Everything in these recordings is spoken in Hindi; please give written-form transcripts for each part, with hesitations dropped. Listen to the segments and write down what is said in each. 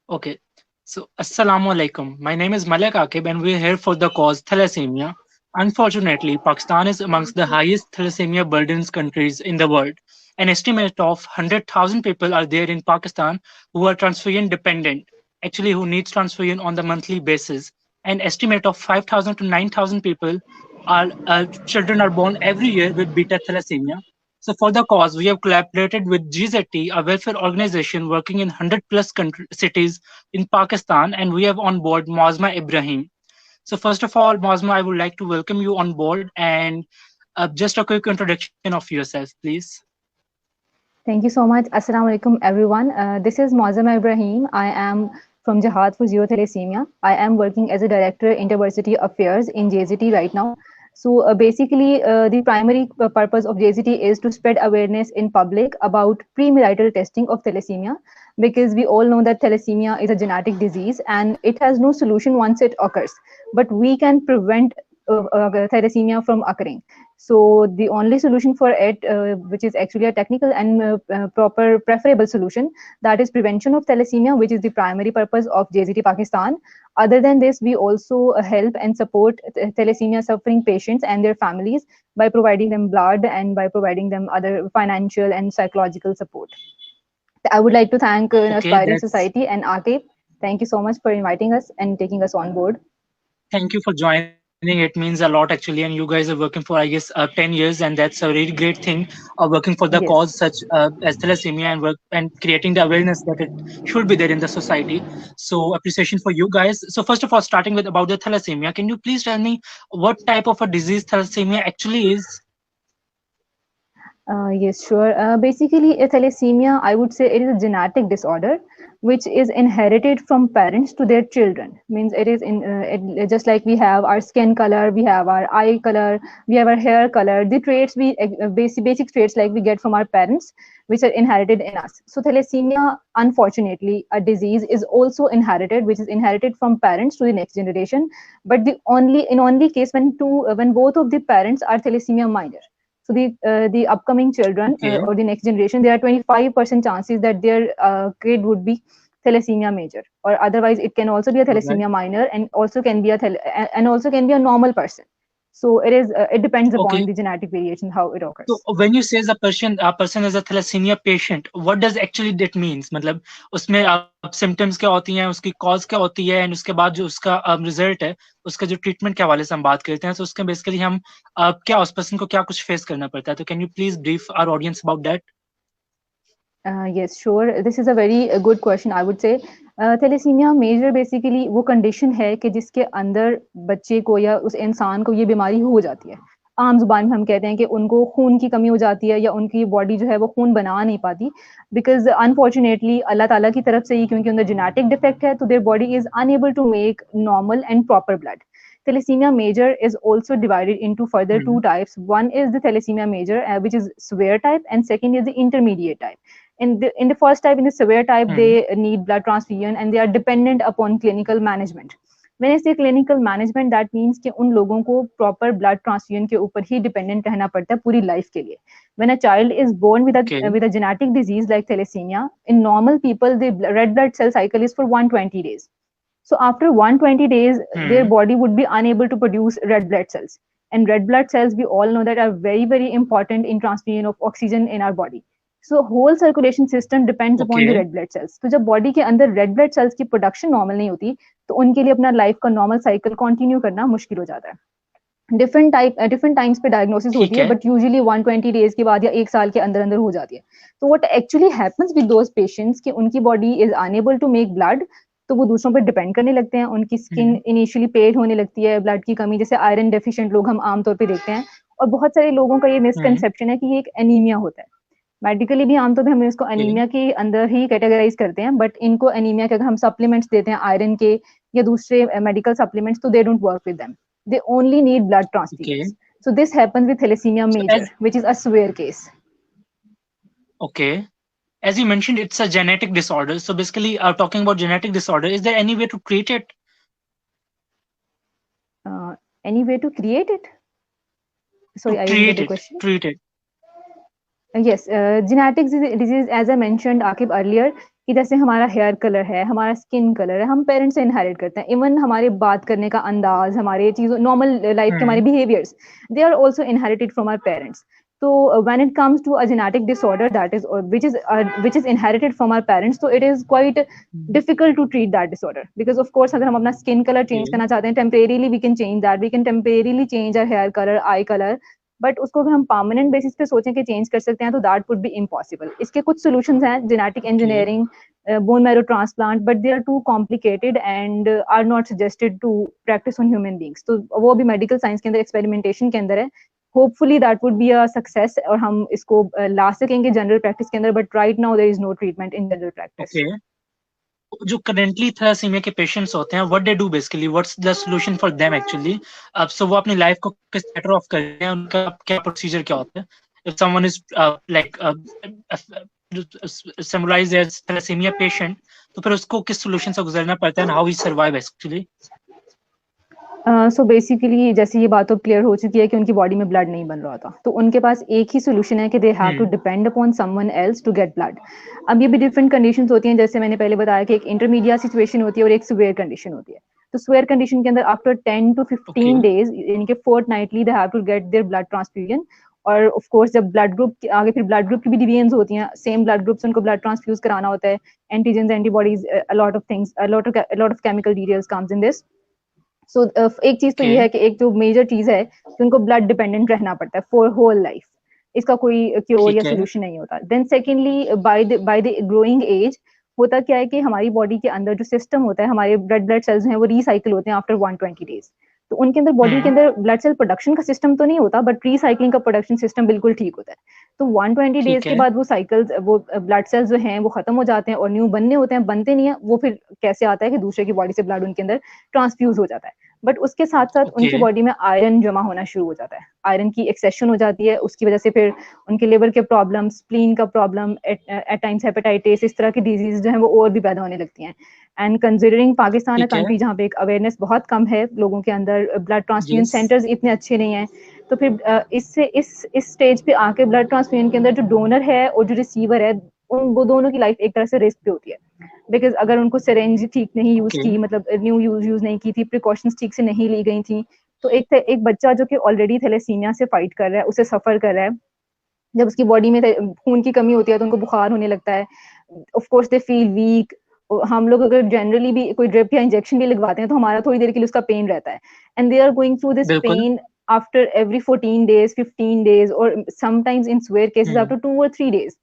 Okay. So, Assalamu alaikum. My name is Malak Akib, and we're here for the cause thalassemia. Unfortunately, Pakistan is amongst the highest thalassemia burdens countries in the world. An estimate of 100,000 people are there in Pakistan who are transfusion dependent, actually, who needs transfusion on the monthly basis. An estimate of 5,000 to 9,000 people are children are born every year with beta thalassemia. So for the cause, we have collaborated with GZT, a welfare organization working in 100 plus cities in Pakistan, and we have on board Mozma Ibrahim. So first of all, Mozma, I would like to welcome you on board and just a quick introduction of yourself, please. Thank you so much. Assalamu alaikum, everyone. This is Mozama Ibrahim. I am from Jihad for Zero Thalassemia. I am working as a director Interversity Affairs in JZT right now. So basically, the primary purpose of JZT is to spread awareness in public about premarital testing of thalassemia, because we all know that thalassemia is a genetic disease and it has no solution once it occurs. But we can prevent thalassemia from occurring. So the only solution for it, which is actually a technical and proper preferable solution, that is prevention of thalassemia, which is the primary purpose of JZT Pakistan. Other than this, we also help and support thalassemia suffering patients and their families by providing them blood and by providing them other financial and psychological support. I would like to thank Okay, Aspiring that's Society and Akib. Thank you so much for inviting us and taking us on board. thank you for joining. It means a lot actually, and you guys are working for, I guess, 10 years, and that's a really great thing. Working for the cause Yes. such as thalassemia and work and creating the awareness that it should be there in the society. So appreciation for you guys. So first of all, starting with about the thalassemia, can you please tell me what type of a disease thalassemia actually is? Yes, sure. Basically, thalassemia, I would say it is a genetic disorder which is inherited from parents to their children. Means it is just like we have our skin color, we have our eye color, we have our hair color. The traits basic traits like we get from our parents, which are inherited in us. So thalassemia, unfortunately, a disease is also inherited, which is inherited from parents to the next generation. But the only case when both of the parents are thalassemia minor. So the upcoming children Okay. or the next generation, there are 25% chances that their kid would be thalassemia major, or otherwise it can also be a All right. thalassemia minor and also can be and also can be a normal person. So it depends upon Okay. the genetic variation how it So occurs. when you say a person is a thalassemia patient, what does actually that means? मतलब उसमें अब symptoms क्या होती हैं, उसकी cause क्या होती है, and उसके बाद जो उसका result है, उसका जो treatment के हवाले से हम बात करते हैं, तो उसके basically हम क्या उस person को क्या कुछ face करना पड़ता है? तो can you please brief our audience about that? Yes, sure. This is a very good question, I would say. Thalassemia major basically वो कंडीशन है कि जिसके अंदर बच्चे को या उस इंसान को ये बीमारी हो जाती है। आम जुबान में हम कहते हैं कि उनको खून की कमी हो जाती है या उनकी बॉडी जो है वो खून बना नहीं पाती, बिकॉज अनफॉर्चुनेटली अल्लाह ताला की तरफ से ही क्योंकि उनका जेनेटिक डिफेक्ट है, तो their body is unable to make normal and proper blood. Thalassemia major is also divided into further two Hmm. types. One is the thalassemia major, which is severe type, and second is the intermediate type. In the first type, in the severe type, Hmm. they need blood transfusion and they are dependent upon clinical management. When I say clinical management, that means कि उन लोगों को proper blood transfusion के ऊपर ही dependent रहना पड़ता है पूरी life के लिए. When a child is born with Okay. a genetic disease like thalassemia, in normal people the red blood cell cycle is for 120 days. So after 120 days, their Hmm. body would be unable to produce red blood cells. And red blood cells, we all know that are very, very important in transfusion of oxygen in our body. So whole circulation system depends upon the Okay. red blood cells. तो जब बॉडी के अंदर रेड ब्लड सेल्स की प्रोडक्शन नॉर्मल नहीं होती, तो उनके लिए अपना लाइफ का नॉर्मल साइकिल कंटिन्यू करना मुश्किल हो जाता है. डिफरेंट टाइम्स पे डायग्नोसिस होती ठीक है, है. बट यूजुअली 120 डेज के बाद या एक साल के अंदर अंदर हो जाती है. तो what actually happens with those patients कि उनकी body is unable to make blood, तो वो दूसरों पर डिपेंड करने लगते हैं. उनकी स्किन Hmm. इनिशियली पेल होने लगती है ब्लड की कमी, जैसे आयरन डेफिशिएंट लोग हम आमतौर पे देखते हैं. और बहुत सारे लोगों का ये Hmm. मिसकंसेप्शन है कि ये एक एनीमिया होता है. मेडिकली भी आमतौर पे हम इसको Okay. एनीमिया के अंदर ही कैटेगराइज करते हैं, बट इनको एनीमिया के अगर हम सप्लीमेंट्स देते हैं आयरन के या दूसरे मेडिकल सप्लीमेंट्स, तो they don't work with them. They only need blood transfusions. Okay. So this happens with thalassemia So major, as which is a severe case. okay, as you mentioned, it's a genetic disorder. So basically, talking about genetic disorder, is there any way to treat it? Any way to create it? To Sorry, I didn't get treat the it, question. treat it. Yes, genetic disease, as I mentioned Akib earlier, कि जैसे हमारा हेयर कलर है, हमारा स्किन कलर है, हम पेरेंट्स से इनहेरिट करते हैं। इवन हमारे बात करने का अंदाज, हमारे चीज़ों नॉर्मल लाइफ के हमारे hmm. Behaviours, they are also inherited from our parents. So when it comes to a genetic disorder that is which is inherited from our parents, so it is quite difficult to treat that disorder because of course अगर हम अपना skin color change ओके। करना चाहते हैं, temporarily we can change that, we can temporarily change our hair color, eye color, but उसको अगर हम परमानेंट बेसिस पे सोचें कि चेंज कर सकते हैं तो दैट वुड बी इम्पॉसिबल। इसके कुछ सॉल्यूशंस हैं, genetic okay. Engineering, bone marrow transplant, but they are too complicated and are not suggested to practice on human beings. तो वो भी मेडिकल साइंस के अंदर एक्सपेरिमेंटेशन के अंदर है। Hopefully that would be a success और हम इसको ला सकेंगे जनरल प्रैक्टिस के अंदर, but right now there is no treatment in general practice. Okay. जो करेंटली थैलेसीमिया के पेशेंट्स होते हैं, what they do basically, what's the solution for them actually? अब सो वो अपनी लाइफ को किस बेटर ऑफ करते हैं, उनका क्या प्रोसीजर क्या होता है? If someone is like summarise as thalassemia patient, तो फिर उसको किस सॉल्यूशन से गुजरना पड़ता है and how he survive actually? So basically जैसे ये बात तो क्लियर हो चुकी है कि उनकी बॉडी में ब्लड नहीं बन रहा था, तो उनके पास एक ही सोल्यूशन है कि they have to depend upon someone else to get blood. अब ये भी डिफरेंट कंडीशंस होती हैं, जैसे मैंने पहले बताया कि एक इंटरमीडिएट सिचुएशन होती है और एक सीवियर कंडीशन होती है। तो सीवियर कंडीशन के अंदर आफ्टर 10 to ओके। 15 डेज यानी कि fortnightly they have to get their blood transfusion. और ऑफ कोर्स जब ब्लड ग्रुप आगे फिर ब्लड ग्रुप की भी डिवीजन होती हैं, सेम ब्लड ग्रुप से उनको ब्लड ट्रांसफ्यूज कराना होता है, antigens, antibodies, a lot of things, a lot of chemical details comes in this. So एक चीज तो ओके। ये है कि एक जो मेजर चीज है कि उनको ब्लड डिपेंडेंट रहना पड़ता है फॉर होल लाइफ। इसका कोई क्योर या ठीक है। सोल्यूशन नहीं होता। Then secondly by the growing age होता क्या है कि हमारी बॉडी के अंदर जो सिस्टम होता है, हमारे ब्लड ब्लड सेल्स हैं वो रिसाइकिल होते हैं आफ्टर 120 डेज। तो उनके अंदर बॉडी के हम्म। अंदर ब्लड सेल प्रोडक्शन का सिस्टम तो नहीं होता, बट रिसाइकलिंग का प्रोडक्शन सिस्टम बिल्कुल ठीक होता है। तो 120 डेज ठीक के है। बाद वो साइकिल्स, वो ब्लड सेल्स जो हैं वो खत्म हो जाते हैं और न्यू बनने होते हैं, बनते नहीं है वो। फिर कैसे आता है कि दूसरे की बॉडी से ब्लड उनके अंदर ट्रांसफ्यूज हो जाता है। बट उसके साथ साथ ओके। उनकी बॉडी में आयरन जमा होना शुरू हो जाता है, आयरन की एक्सेशन हो जाती है, उसकी वजह से फिर उनके लिवर के प्रॉब्लम, स्प्लीन का प्रॉब्लम, एट टाइम्स हेपेटाइटिस, इस तरह की डिजीज जो है वो और भी पैदा होने लगती हैं। एंड कंसिडरिंग पाकिस्तान, अ ठीक है। कंट्री जहाँ पे एक अवेयरनेस बहुत कम है लोगों के अंदर, ब्लड ट्रांसफ्यूजन यस। सेंटर्स इतने अच्छे नहीं हैं, तो फिर इससे इस स्टेज पे आके ब्लड ट्रांसफ्यूजन के अंदर जो डोनर है और जो रिसीवर है, उन वो दोनों की लाइफ एक तरह से रिस्क पे होती है। बिकॉज अगर उनको सिरेंज ठीक नहीं यूज ओके। की, मतलब न्यू यूज नहीं की थी, प्रिकॉशंस ठीक से नहीं ली गई थी, तो एक बच्चा जो कि ऑलरेडी थैलेसीमिया से फाइट कर रहा है, उसे सफर कर रहा है, जब उसकी बॉडी में खून की कमी होती है तो उनको बुखार होने लगता है, of course they feel weak. हम लोग अगर जनरली भी कोई ड्रिप या इंजेक्शन भी लगवाते हैं तो हमारा थोड़ी देर के लिए उसका पेन रहता है, and they are going through this बिल्कुल। Pain after every 14 days, 15 days, और sometimes in severe cases after 2 or 3 days।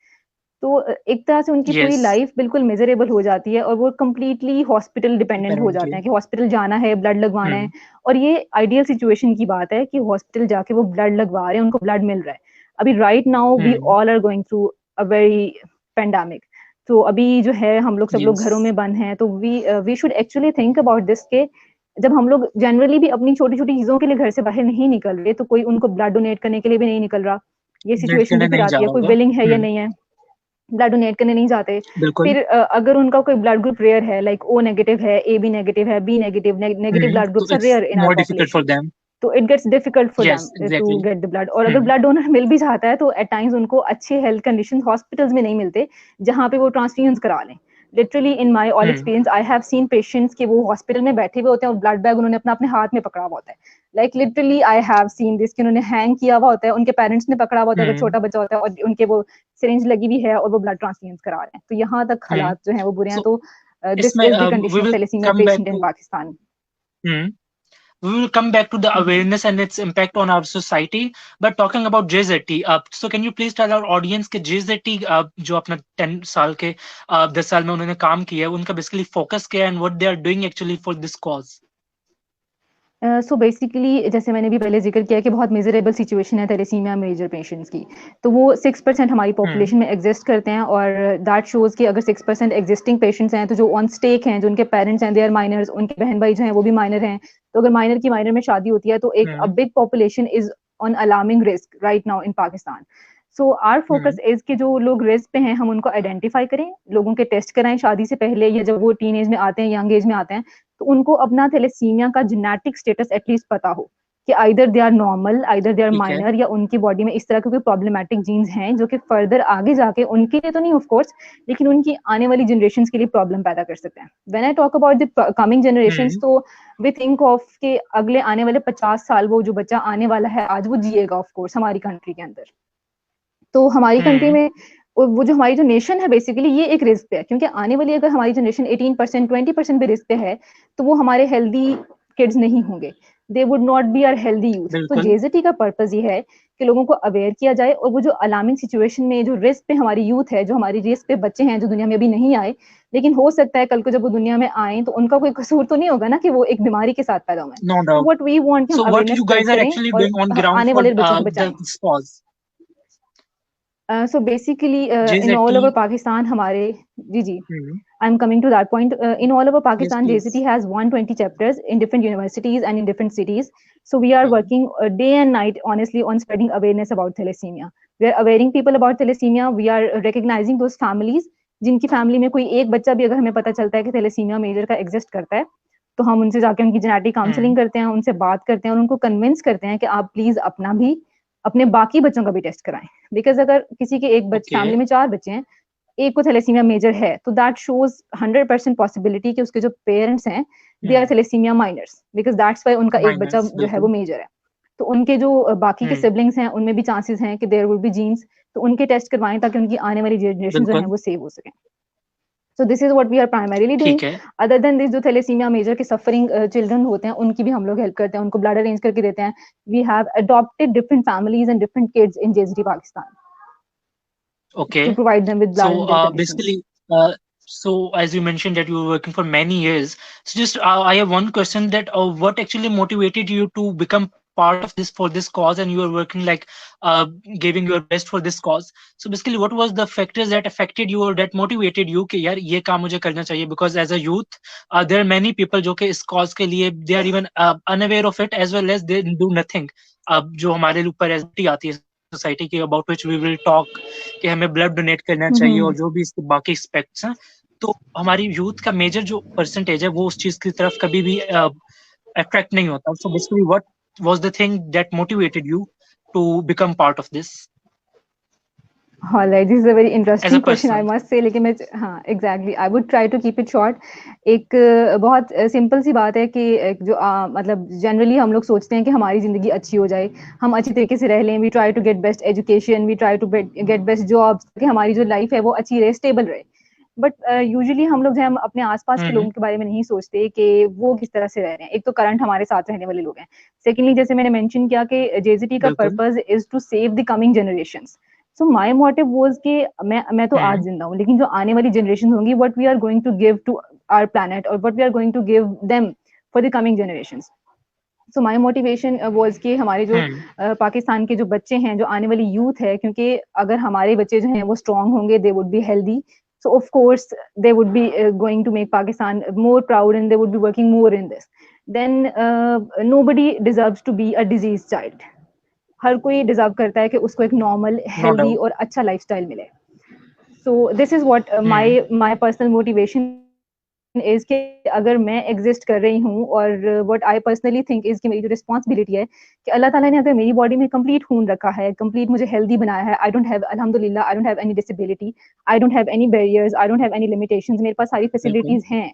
तो एक तरह से उनकी पूरी यस। लाइफ बिल्कुल मिजरेबल हो जाती है और वो कम्प्लीटली हॉस्पिटल डिपेंडेंट हो अपेरेंटली। जाते हैं कि हॉस्पिटल जाना है, ब्लड लगवाना है। हम्म। और ये आइडियल सिचुएशन की बात है कि हॉस्पिटल जाके वो ब्लड लगवा रहे हैं, उनको ब्लड मिल रहा है। अभी right now we hmm. All are going through a very pandemic. तो अभी जो है हम लोग सब लोग यस। घरों में बंद हैं, तो we should actually think about this के जब हम लोग जनरली भी अपनी छोटी छोटी चीजों के लिए घर से बाहर नहीं निकल रहे, तो कोई उनको ब्लड डोनेट करने के लिए भी नहीं निकल रहा। ये ब्लड सिचुएशन भी करने फिर नहीं जा आती है, रहा कोई होगा। विलिंग है या नहीं है, ब्लड डोनेट करने नहीं जाते। बिल्कुल। फिर अगर उनका कोई ब्लड ग्रुप रेयर है, लाइक ओ नेगेटिव है, ए बी नेगेटिव है, बी नेगेटिव, नेगेटिव ब्लड तो groups are it's rare in our more difficult for population. Them. तो it gets difficult for yes, them to exactly. Get the blood. और अगर हम्म। ब्लड डोनर मिल भी जाता है तो एट टाइम्स उनको अच्छे हेल्थ कंडीशन हॉस्पिटल्स में नहीं मिलते जहाँ पे वो ट्रांसफ्यूजन करा लें। Literally in my all hmm. Experience I have seen patients के वो हॉस्पिटल में बैठे हुए होते हैं और ब्लड बैग उन्होंने अपना अपने हाथ में पकड़ा हुआ होता है। Like literally I have seen this कि उन्होंने हैंग किया हुआ होता है, उनके पेरेंट्स ने पकड़ा हुआ होता है अगर हम्म। छोटा बच्चा होता है, और उनके वो सिरिंज लगी हुई है और वो ब्लड ट्रांसफ्यूजन करा रहे हैं। तो यहाँ तक हम्म। हालात जो है वो बुरे हैं। सो तो दिस इसमें is the we condition of will thalassemia come back patient in to Pakistan. we will come back to the awareness and its impact on our society. But talking about JZT, so can you please tell our audience कि JZT जो अपना 10 साल के 10 साल में उन्होंने काम किया है, उनका बेसिकली फोकस क्या है and what they are doing actually for this cause? So basically जैसे मैंने भी पहले जिक्र किया कि बहुत मिजरेबल सिचुएशन है थैलेसीमिया मेजर पेशेंट्स की। तो वो 6% हमारी हम्म। पॉपुलेशन में एग्जिस्ट करते हैं, और दैट शोज कि अगर 6% एग्जिस्टिंग पेशेंट्स हैं तो जो ऑन स्टेक हैं, जो उनके पेरेंट्स हैं, दे आर माइनर्स, उनके बहन भाई जो हैं वो भी माइनर हैं। तो अगर माइनर की माइनर में शादी होती है तो एक uh hmm. Big population is on alarming risk right now in Pakistan. So our focus hmm. Is कि जो लोग रिस्क पे हैं हम उनको आइडेंटिफाई करें, लोगों के टेस्ट कराएं शादी से पहले या जब वो टीन एज में आते हैं, यंग एज में आते हैं, तो उनको अपना थैलेसीमिया का जेनेटिक स्टेटस एटलीस्ट पता हो कि either they are normal, either they are ठीक है। माइनर, या उनकी बॉडी में इस तरह के कोई प्रॉब्लमेटिक जीन्स हैं जो कि फर्दर आगे जाके उनके लिए तो नहीं ऑफ कोर्स, लेकिन उनकी आने वाली जनरेशन के लिए प्रॉब्लम पैदा कर सकते हैं. When I talk about the coming generation, hmm. तो वी थिंक ऑफ के अगले आने वाले 50 साल वो जो बच्चा आने वाला है आज वो जिएगा ऑफ कोर्स हमारी कंट्री के अंदर. तो हमारी कंट्री हम्म। में वो जो हमारी जो नेशन है बेसिकली ये एक रिस्क पे है, क्योंकि आने वाली अगर हमारी जनरेशन 18% 20% भी रिस्क पे है तो वो हमारे हेल्दी किड्स नहीं होंगे, they would not be are healthy youth. तो बिल्कुल। जेजेटी का पर्पज ये है कि लोगों को अवेयर किया जाए, और वो जो अलार्मिंग सिचुएशन में जो रिस्क पे हमारी यूथ है, जो हमारी रिस्क पे बच्चे हैं जो दुनिया में अभी नहीं आए, लेकिन हो सकता है कल को जब वो दुनिया में आए तो उनका कोई कसूर तो नहीं होगा ना कि वो एक बीमारी के साथ पैदा हुए. No तो doubt. व्हाट वी वांट कि हम So what awareness you spread guys are करें actually और doing on ground आने for वाले बच्चों को the बचाएं. cause? So basically, in all over JZT. Pakistan, हमारे जी जी, Hmm. I'm coming to that point. In all over Yes, Pakistan, JCT please. has 120 chapters in different universities and in different cities. So we are Hmm. working day and night, honestly, on spreading awareness about thalassemia. We are awareing people about thalassemia. We are recognizing those families जिनकी फैमिली में कोई एक बच्चा भी अगर हमें पता चलता है कि थैलेसीमिया मेजर का एग्जिस्ट करता है, तो हम उनसे जाके उनकी जेनेटिक Hmm. काउंसलिंग करते हैं, उनसे बात करते हैं और उनको कन्विंस करते हैं कि आप प्लीज अपना भी अपने बाकी बच्चों का भी टेस्ट कराएं. बिकॉज अगर किसी के एक बच्चे फैमिली Okay. में 4 बच्चे हैं, एक को थैलेसीमिया मेजर है, तो दैट शोज 100% पॉसिबिलिटी कि उसके जो पेरेंट्स हैं they are Hmm. Thalassemia minors, because that's why उनका एक बच्चा Minus. जो है वो बिल्कुल. मेजर है. तो उनके जो बाकी के Hmm. सिबलिंग्स हैं उनमें भी चांसेस हैं कि देयर विल बी जीन्स, तो उनके टेस्ट करवाएं ताकि उनकी आने वाली जनरेशन जो है बिल्कुल. वो सेव हो सके. So this is what we are primarily doing. ठीक है. Other than this, जो थैलेसीमिया मेजर के सफरिंग चिल्ड्रन होते हैं उनकी भी हम लोग हेल्प करते हैं, उनको ब्लड अरेंज करके देते हैं. We have adopted different families and different kids in JZT Pakistan to Okay. provide them with blood So and their conditions. basically, so as you mentioned that you were working for many years, so just I have one question that what actually motivated you to become part of this for this cause, and you are working like giving your best for this cause. So basically, what was the factors that affected you or that motivated you कि यार ये काम मुझे करना चाहिए? Because as a youth, there are many people जो कि इस cause के लिए they are even unaware of it as well as they do nothing. जो हमारे ऊपर एसिटी आती है सोसाइटी की about which we will talk कि हमें ब्लड डोनेट करना चाहिए और जो भी इसके बाकी एस्पेक्ट्स हैं, तो हमारी यूथ का मेजर जो परसेंटेज है वो उस चीज की तरफ कभी भी अट्रैक्ट नहीं होता. So basically what was the thing that motivated you to become part of this All right, this is a very as a interesting question, I person? must say. लेकिन मैं हाँ exactly I would try to keep it short. एक बहुत सिंपल सी बात है कि जो मतलब जनरली हम लोग सोचते हैं कि हमारी जिंदगी अच्छी हो जाए, हम अच्छी तरीके से रह लें. We try to get best education, we try to get best jobs, कि हमारी जो लाइफ है वो अच्छी रहे, स्टेबल रहे. बट यूजुअली हम लोग जो है हम अपने आसपास के लोगों के बारे में नहीं सोचते कि वो किस तरह से रह रहे हैं. एक तो करंट हमारे साथ रहने वाले लोग हैं. सेकेंडली, जैसे मैंने मेंशन किया कि जेजीटी का बिल्कुल. Purpose is to save the coming generations. So my motive was कि मैं तो आज जिंदा हूँ, लेकिन जो आने वाली जनरेशन होंगी, what we are going to give to our planet और what we are going to give them for the coming generations. So my motivation was कि हमारे जो पाकिस्तान के जो बच्चे हैं, जो आने वाली यूथ है, क्योंकि अगर हमारे बच्चे जो हैं वो स्ट्रांग होंगे, they would be healthy, so of course they would be going to make Pakistan more proud and they would be working more in this. Then nobody deserves to be a diseased child. हर कोई डिजर्व करता है कि उसको एक नॉर्मल, नो हेल्दी डाउट. और अच्छा लाइफस्टाइल मिले. सो this is what my personal motivation is कि अगर मैं एग्जिस्ट कर रही हूँ, और what I personally think is कि मेरी जो रिस्पॉन्सिबिलिटी है कि अल्लाह ताला ने अगर मेरी बॉडी में कंप्लीट खून रखा है, कंप्लीट मुझे हेल्दी बनाया है, आई डोंट हैव अल्हम्दुलिल्लाह, I don't have any disability, I don't have any barriers, I don't have any limitations, मेरे पास सारी बिल्कुल. फैसिलिटीज हैं.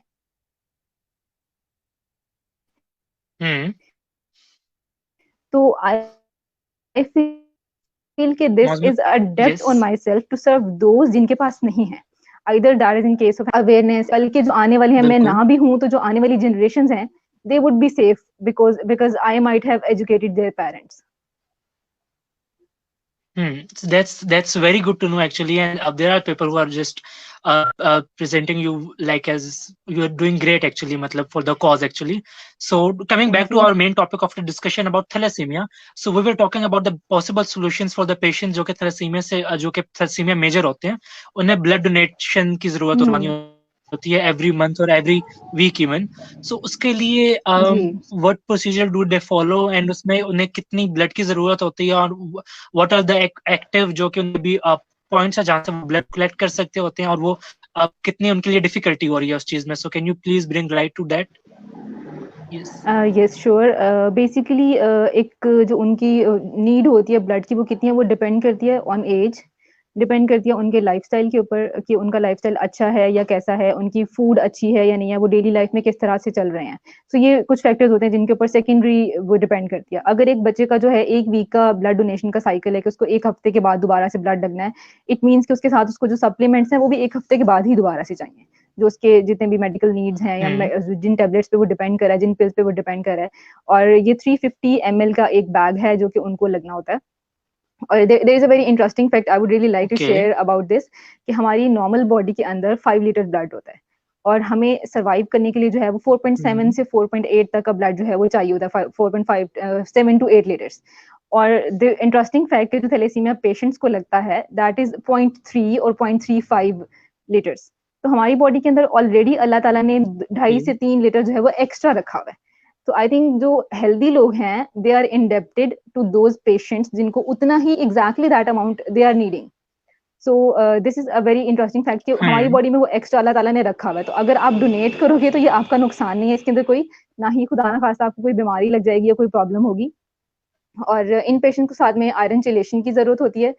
तो आई फील कि दिस मौजूद. इज अ डेब्ट yes. On myself to serve those जिनके पास नहीं है. Either that is in case of awareness, कल के जो आने वाले हैं, मैं बिल्कुल. ना भी हूं तो जो आने वाली जनरेशन हैं, they would be safe because I might have educated their parents. So that's very good to know actually, and there are people who are just presenting you like as you are doing great actually, matlab for the cause actually. So coming back Thank to you. our main topic of the discussion about thalassemia, so we were talking about the possible solutions for the patients जो कि thalassemia से जो कि thalassemia major होते हैं, उन्हें blood donation की जरूरत होती है every month और every week even. So उसके लिए जी. what procedure do they follow and उसमें उन्हें कितनी blood की जरूरत होती है और what are the active जो कि उन्हें भी पॉइंट्स है जहाँ से वो ब्लड कलेक्ट कर सकते होते हैं और वो कितनी उनके लिए डिफिकल्टी हो रही है उस चीज में. So can you please bring light to that? Yes. Yes sure. Basically एक जो उनकी नीड होती है ब्लड की वो कितनी है वो डिपेंड करती है ऑन एज, डिपेंड करती है उनके लाइफस्टाइल के ऊपर कि उनका लाइफस्टाइल अच्छा है या कैसा है, उनकी फूड अच्छी है या नहीं है, वो डेली लाइफ में किस तरह से चल रहे हैं। सो ये कुछ फैक्टर्स होते हैं जिनके ऊपर सेकेंडरी वो डिपेंड करती है। अगर एक बच्चे का जो है एक वीक का ब्लड डोनेशन का साइकिल है कि उसको एक हफ्ते के बाद दोबारा से ब्लड लगना है, इट मीन्स कि उसके साथ उसको जो सप्लीमेंट्स हैं वो भी एक हफ्ते के बाद ही दोबारा से चाहिए, जो उसके जितने भी मेडिकल नीड्स हैं या जिन टैबलेट्स पे वो डिपेंड कर रहा है, जिन पिल्स पे वो डिपेंड कर रहा है। और ये 350 ml का एक बैग है जो कि उनको लगना होता है। और there is a very interesting fact I would really like to okay. Share about this, कि हमारी नॉर्मल बॉडी के अंदर 5 लीटर ब्लड होता है, और हमें सर्वाइव करने के लिए जो है वो 4.7 से 4.8 तक का ब्लड जो है वो चाहिए होता है, 4.5 7 to 8 लीटर्स। और द इंटरेस्टिंग फैक्ट जो थैलेसीमिया पेशेंट्स को लगता है दैट इज 0.3 और 0.35 लीटर्स। तो हमारी बॉडी के अंदर ऑलरेडी अल्लाह ताला ने 2.5 से 3 लीटर जो है वो एक्स्ट्रा रखा हुआ है। तो आई थिंक जो हेल्दी लोग हैं they are indebted to those patients जिनको उतना ही exactly that amount they are needing. So this is a very interesting fact कि हमारी बॉडी में वो एक्स्ट्रा अल्लाह ताला ने रखा हुआ है। तो अगर आप डोनेट करोगे तो ये आपका नुकसान नहीं है, इसके अंदर कोई ना ही खुदा ना खास्ता आपको कोई बीमारी लग जाएगी या कोई प्रॉब्लम होगी। और इन पेशेंट को साथ में आयरन चिलेशन की जरूरत होती है।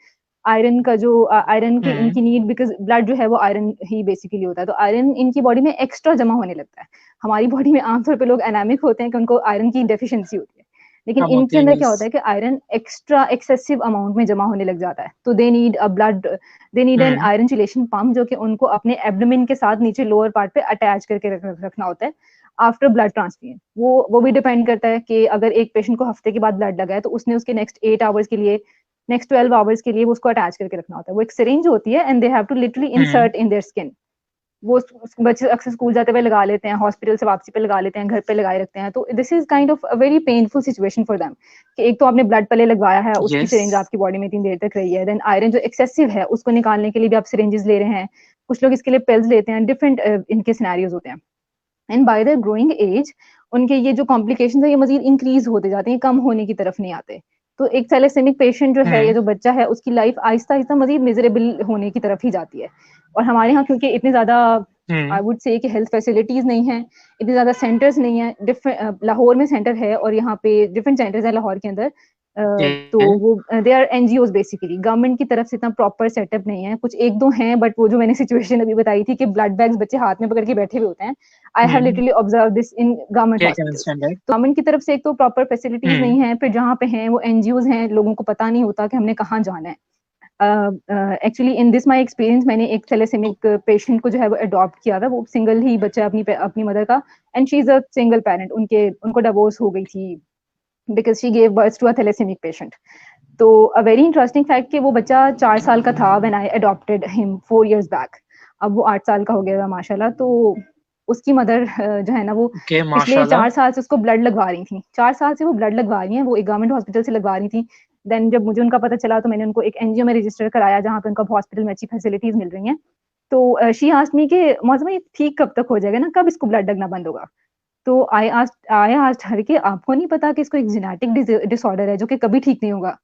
आयरन का जो आयरन की इनकी नीड, बिकॉज ब्लड जो है वो आयरन ही बेसिकली होता है, तो आयरन इनकी बॉडी में एक्स्ट्रा जमा होने लगता है। हमारी बॉडी में आमतौर पे लोग एनामिक होते हैं कि उनको आयरन की डेफिशिएंसी होती है, लेकिन कम इनके होते हैं, अंदर क्या यस। होता है कि आयरन एक्स्ट्रा एक्सेसिव अमाउंट में जमा होने लग जाता है। तो they need a blood, they need an iron chelation pump जो कि उनको अपने एब्डोमेन के साथ नीचे लोअर पार्ट पे अटैच करके रखना होता है आफ्टर ब्लड ट्रांसफ्यूजन। वो भी डिपेंड करता है कि अगर एक पेशेंट को हफ्ते के बाद ब्लड लगा है तो उसने उसके नेक्स्ट 8 आवर्स के लिए, नेक्स्ट 12 आवर्स के लिए वो उसको अटैच करके रखना होता है। वो एक सिरिंज होती है and they have to literally insert in their skin. वो बच्चे अक्सर स्कूल जाते हुए लगा लेते हैं, हॉस्पिटल से वापसी पे लगा लेते हैं, घर पे लगाए रखते हैं। तो this is kind of a very painful situation for them कि एक तो आपने ब्लड पहले लगवाया है, उसकी यस। सिरिंज आपकी बॉडी में इतनी देर तक रही है, देन आयरन जो एक्सेसिव है उसको निकालने के लिए भी आप सिरिंजेस ले रहे हैं, कुछ लोग इसके लिए पिल्स लेते हैं, डिफरेंट इनके सिनेरियोज होते हैं। And by the growing age उनके ये जो कॉम्प्लिकेशन है ये मजीद इंक्रीज होते जाते हैं, कम होने की तरफ नहीं आते। तो एक थैलेसेमिक पेशेंट जो है या जो बच्चा है उसकी लाइफ आहिस्ता आहिस्ता मजीद मिजरेबल होने की तरफ ही जाती है। और हमारे यहाँ क्योंकि इतने ज्यादा आई वुड से कि हेल्थ फैसिलिटीज नहीं है, इतने ज्यादा सेंटर्स नहीं है, डिफरेंट लाहौर में सेंटर है और यहाँ पे डिफरेंट सेंटर्स है लाहौर के अंदर। तो वो they are NGOs basically, government की तरफ से इतना प्रॉपर सेटअप नहीं है। कुछ एक दो हैं बट वो जो मैंने सिचुएशन अभी बताई थी कि ब्लड बैग्स बच्चे हाथ में पकड़ के बैठे हुए होते हैं, I have literally observe this in government hospitals. तो गवर्नमेंट की तरफ से एक तो प्रॉपर फैसिलिटीज नहीं है, फिर जहाँ पे हैं वो एनजीओज हैं, लोगों को पता नहीं होता कि हमने कहाँ जाना है। Actually in this my experience मैंने एक थैलेसेमिक पेशेंट को जो है वो अडॉप्ट किया था। वो सिंगल ही बच्चा अपनी मदर का, and she is a single parent. उनको डिवोर्स हो गई थी because she gave birth to a thalassemic patient. तो अ वेरी इंटरेस्टिंग फैक्ट कि वो बच्चा 4 साल का था when I adopted him 4 years back. अब वो 8 साल का हो गया है माशाल्लाह। तो उसकी मदर जो है ना वो पिछले 4 साल से उसको ब्लड लगवा रही थी, 4 साल से वो ब्लड लगवा रही हैं, वो एक गवर्नमेंट हॉस्पिटल से लगवा रही थी। देन जब मुझे उनका पता चला तो मैंने उनको एक एनजीओ में रजिस्टर कराया जहाँ पे उनका हॉस्पिटल में अच्छी फैसिलिटीज मिल रही हैं। तो शी आस्क्ड मी कि मौसम ये ठीक कब तक हो जाएगा ना, कब इसको ब्लड लगना बंद होगा। तो आई आस्क्ड हर कि आपको नहीं पता कि इसको एक जेनेटिक डिसऑर्डर है जो कि कभी ठीक नहीं होगा।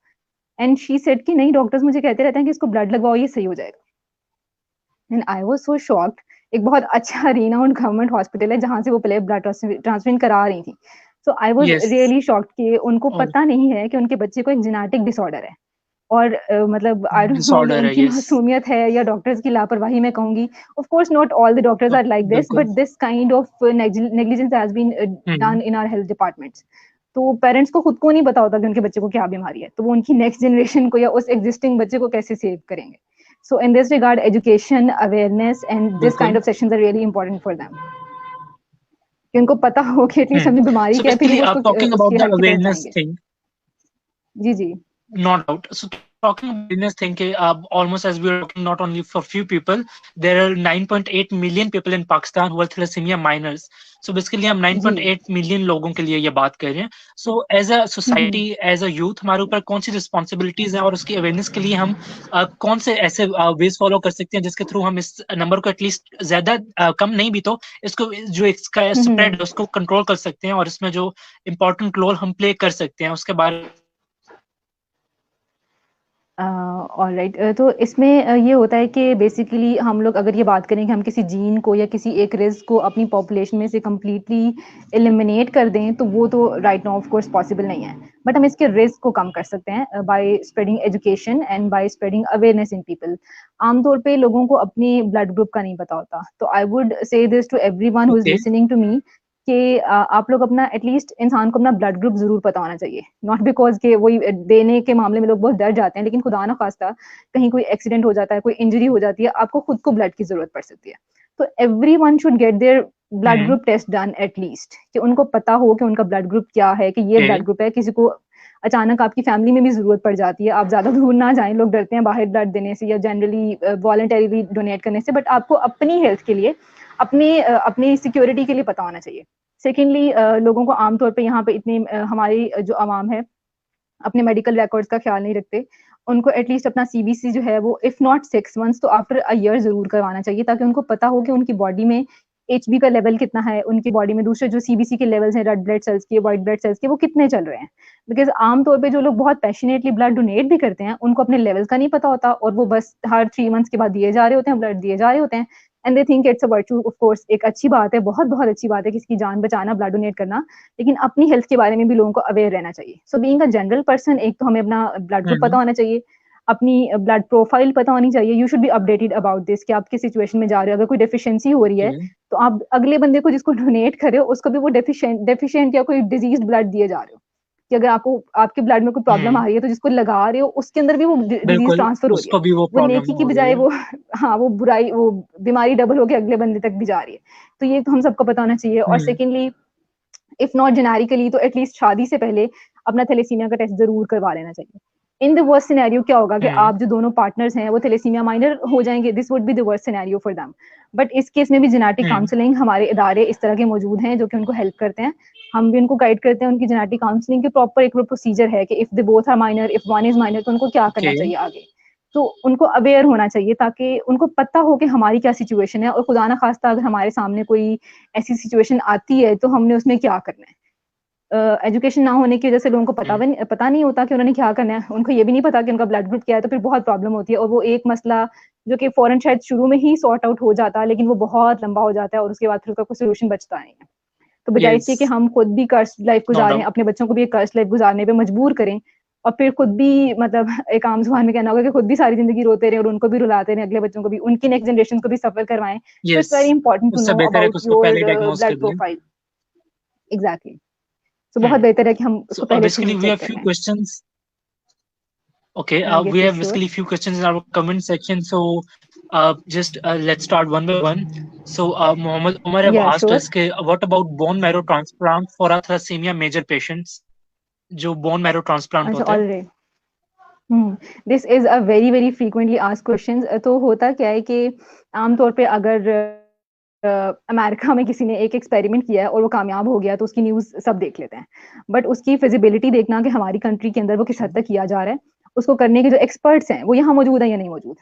एंड शी सेड कि नहीं, डॉक्टर्स मुझे कहते रहते हैं कि इसको ब्लड लगवाओ ये सही हो जाएगा। And I was so shocked. एक बहुत अच्छा रीनाउंड गवर्नमेंट हॉस्पिटल है जहाँ से वो पहले ब्लड ट्रांसफ्यूजन करा रही थी। सो आई वाज रियली शॉक्ड कि उनको पता नहीं है कि उनके बच्चे को एक जेनेटिक डिसऑर्डर है। और मतलब आई डोंट नो कि उनकी मासूमियत है या डॉक्टर्स की लापरवाही मैं कहूंगी। Of course not all the doctors are like this, but this kind of negligence has been done in our health departments. तो पेरेंट्स को खुद को नहीं पता होता कि उनके बच्चे को क्या बीमारी है, तो वो उनकी नेक्स्ट जनरेशन को या उस एग्जिस्टिंग बच्चे को कैसे सेव करेंगे। So in this regard education, awareness and this kind of sessions are really important for them, कि उनको पता हो कि एटलीस्ट हमने बीमारी क्या है, फिर वो उसकी हेल्प की तरफ जाएंगे। जी जी। Not doubt. So talking about business thinking, almost as we are talking not only for few people, there are 9.8 million people in Pakistan who are thalassemia minors. So basically हम 9.8 million लोगों के लिए ये बात कर रहे हैं. So as a society, as a youth, हमारे ऊपर कौन सी responsibilities हैं और उसकी awareness के लिए हम कौन से ऐसे ways follow कर सकते हैं जिसके थ्रू हम इस नंबर को एटलीस्ट ज्यादा कम नहीं भी तो इसको जो इसका स्प्रेड है उसको कंट्रोल कर सकते हैं और इसमें जो इम्पोर्टेंट रोल हम प्ले कर सकते हैं उसके बारे ऑलराइट, तो इसमें ये होता है कि बेसिकली हम लोग अगर ये बात करें कि हम किसी जीन को या किसी एक रिस्क को अपनी पॉपुलेशन में से कम्प्लीटली एलिमिनेट कर दें, तो वो तो right now of course possible नहीं है, बट हम इसके रिस्क को कम कर सकते हैं by spreading education and by spreading awareness in people. आमतौर पे लोगों को अपनी ब्लड ग्रुप का नहीं पता होता, तो I would say this to everyone who is Okay. Listening to me कि आप लोग अपना एटलीस्ट इंसान को अपना ब्लड ग्रुप जरूर पता होना चाहिए, नॉट बिकॉज के वही देने के मामले में लोग बहुत डर जाते हैं, लेकिन खुदा ना खास्ता कहीं कोई एक्सीडेंट हो जाता है, कोई इंजरी हो जाती है, आपको खुद को ब्लड की जरूरत पड़ सकती है, तो every one should get their blood Hmm. Group test done at least, कि उनको पता हो कि उनका ब्लड ग्रुप क्या है, कि ये ब्लड Okay. ग्रुप है। किसी को अचानक आपकी फैमिली में भी जरूरत पड़ जाती है, आप ज्यादा दूर ना जाएं, लोग डरते हैं बाहर ब्लड देने से या जनरली वॉलंटरीली डोनेट करने से, बट आपको अपनी हेल्थ के लिए अपनी सिक्योरिटी के लिए पता होना चाहिए। सेकेंडली, लोगों को आमतौर पे यहाँ पे इतने हमारी जो आवाम है अपने मेडिकल रिकॉर्ड्स का ख्याल नहीं रखते, उनको एटलीस्ट अपना सीबीसी जो है वो इफ नॉट 6 मंथ्स तो आफ्टर अ ईयर जरूर करवाना चाहिए, ताकि उनको पता हो कि उनकी बॉडी में एचबी का लेवल कितना है, उनकी बॉडी में दूसरे जो सीबीसी के लेवल्स हैं, रेड ब्लड सेल्स के, व्हाइट ब्लड सेल्स के, वो कितने चल रहे हैं। बिकॉज आमतौर पे जो लोग बहुत पैशनेटली ब्लड डोनेट भी करते हैं, उनको अपने लेवल्स का नहीं पता होता, और वो बस हर 3 मंथ्स के बाद दिए जा रहे होते हैं, ब्लड दिए जा रहे होते हैं, and they think it's a virtue. Of course एक अच्छी बात है, बहुत बहुत अच्छी बात है किसी की जान बचाना, ब्लड डोनेट करना, लेकिन अपनी हेल्थ के बारे में भी लोगों को अवेयर रहना चाहिए। So being a general person, एक तो हमें अपना ब्लड ग्रुप पता Hmm. होना चाहिए, अपनी ब्लड प्रोफाइल पता होनी चाहिए, you should be updated about this कि आप किस सिचुएशन में जा रहे हो, अगर कोई डेफिशिएंसी हो रही है Okay. तो आप अगले बंदे को जिसको डोनेट कर रहे हो उसको भी वो डेफिशिएंट या कोई डिजीज ब्लड दिए जा रहे हो, कि अगर आपको आपके ब्लड में कोई प्रॉब्लम आ Hmm. रही है तो जिसको लगा रहे हो उसके अंदर भी वो डिजीज बिल्कुल, ट्रांसफर हो रही है, उसको भी वो वो प्रॉब्लम नेकी की हो रही बजाय है. वो हाँ वो बुराई, वो बीमारी डबल होकर अगले बंदे तक भी जा रही है। तो ये तो हम सबको पता होना चाहिए। और Hmm. Secondly, if not generically तो एटलीस्ट शादी से पहले अपना थैलेसीमिया का टेस्ट जरूर करवा लेना चाहिए। इन द वर्स्ट सिनेरियो क्या होगा कि Hmm. आप जो दोनों पार्टनर्स हैं वो थैलेसीमिया माइनर हो जाएंगे, this would be the worst scenario for them, but इस केस में भी जेनेटिक Hmm. काउंसलिंग, हमारे इदारे इस तरह के मौजूद हैं जो कि उनको हेल्प करते हैं, हम भी उनको गाइड करते हैं। उनकी जेनेटिक काउंसलिंग की प्रॉपर एक प्रोसीजर है कि if they both are minor, if one is minor, तो उनको क्या करना Okay. चाहिए आगे। तो उनको अवेयर होना चाहिए ताकि उनको पता हो कि हमारी क्या सिचुएशन है, और खुदा ना खास्ता अगर हमारे सामने कोई ऐसी सिचुएशन आती है तो हमने उसमें क्या करना है। एजुकेशन ना होने की वजह से लोगों को Hmm. पता नहीं होता कि उन्होंने क्या करना है, उनको ये भी नहीं पता कि उनका ब्लड ग्रुप क्या है, तो फिर बहुत प्रॉब्लम होती है, और वो एक मसला जो कि फौरन शायद शुरू में ही सॉर्ट आउट हो जाता है, लेकिन वो बहुत लंबा हो जाता है और उसके बाद फिर उसका कोई सोल्यूशन बचता नहीं है। तो बजाय इसके कि Yes, हम खुद भी कर्स लाइफ no गुजारें, doubt. अपने बच्चों को भी एक कर्स लाइफ गुजारने पे मजबूर करें, और फिर खुद भी मतलब एक आम जुबान में कहना होगा कि खुद भी सारी जिंदगी रोते रहे और उनको भी रुलाते रहे, अगले बच्चों को भी, उनकी नेक्स्ट जनरेशन को भी सफर करवाएं। So it's very Yes, important to उससे नो बेहतर है कि अबाउट उसको पहले योर ही डायग्नोज कर ब्लड दें. प्रोफाइल। एग्जैक्टली। सो बहुत Hmm. बेहतर है कि हम So उसको पहले से basically, ही we चेक have कर few लें। questions. Okay, we Yes, yes, have sure. basically few questions in our comment section. So, just let's start one by one. So, Mohammed Omar have Yeah, asked sure. us, what about bone marrow transplant for our thalassemia major patients? जो bone marrow transplant अच्छा, होता है. All right. This is a very very frequently asked question. तो होता क्या है कि आमतौर पे अगर अमेरिका में किसी ने एक एक्सपेरिमेंट किया है और वो कामयाब हो गया तो उसकी न्यूज़ सब देख लेते हैं, बट उसकी फिजिबिलिटी देखना कि हमारी कंट्री के अंदर वो किस हद तक किया जा रहा है, उसको करने के जो एक्सपर्ट्स हैं वो यहाँ मौजूद है या नहीं मौजूद।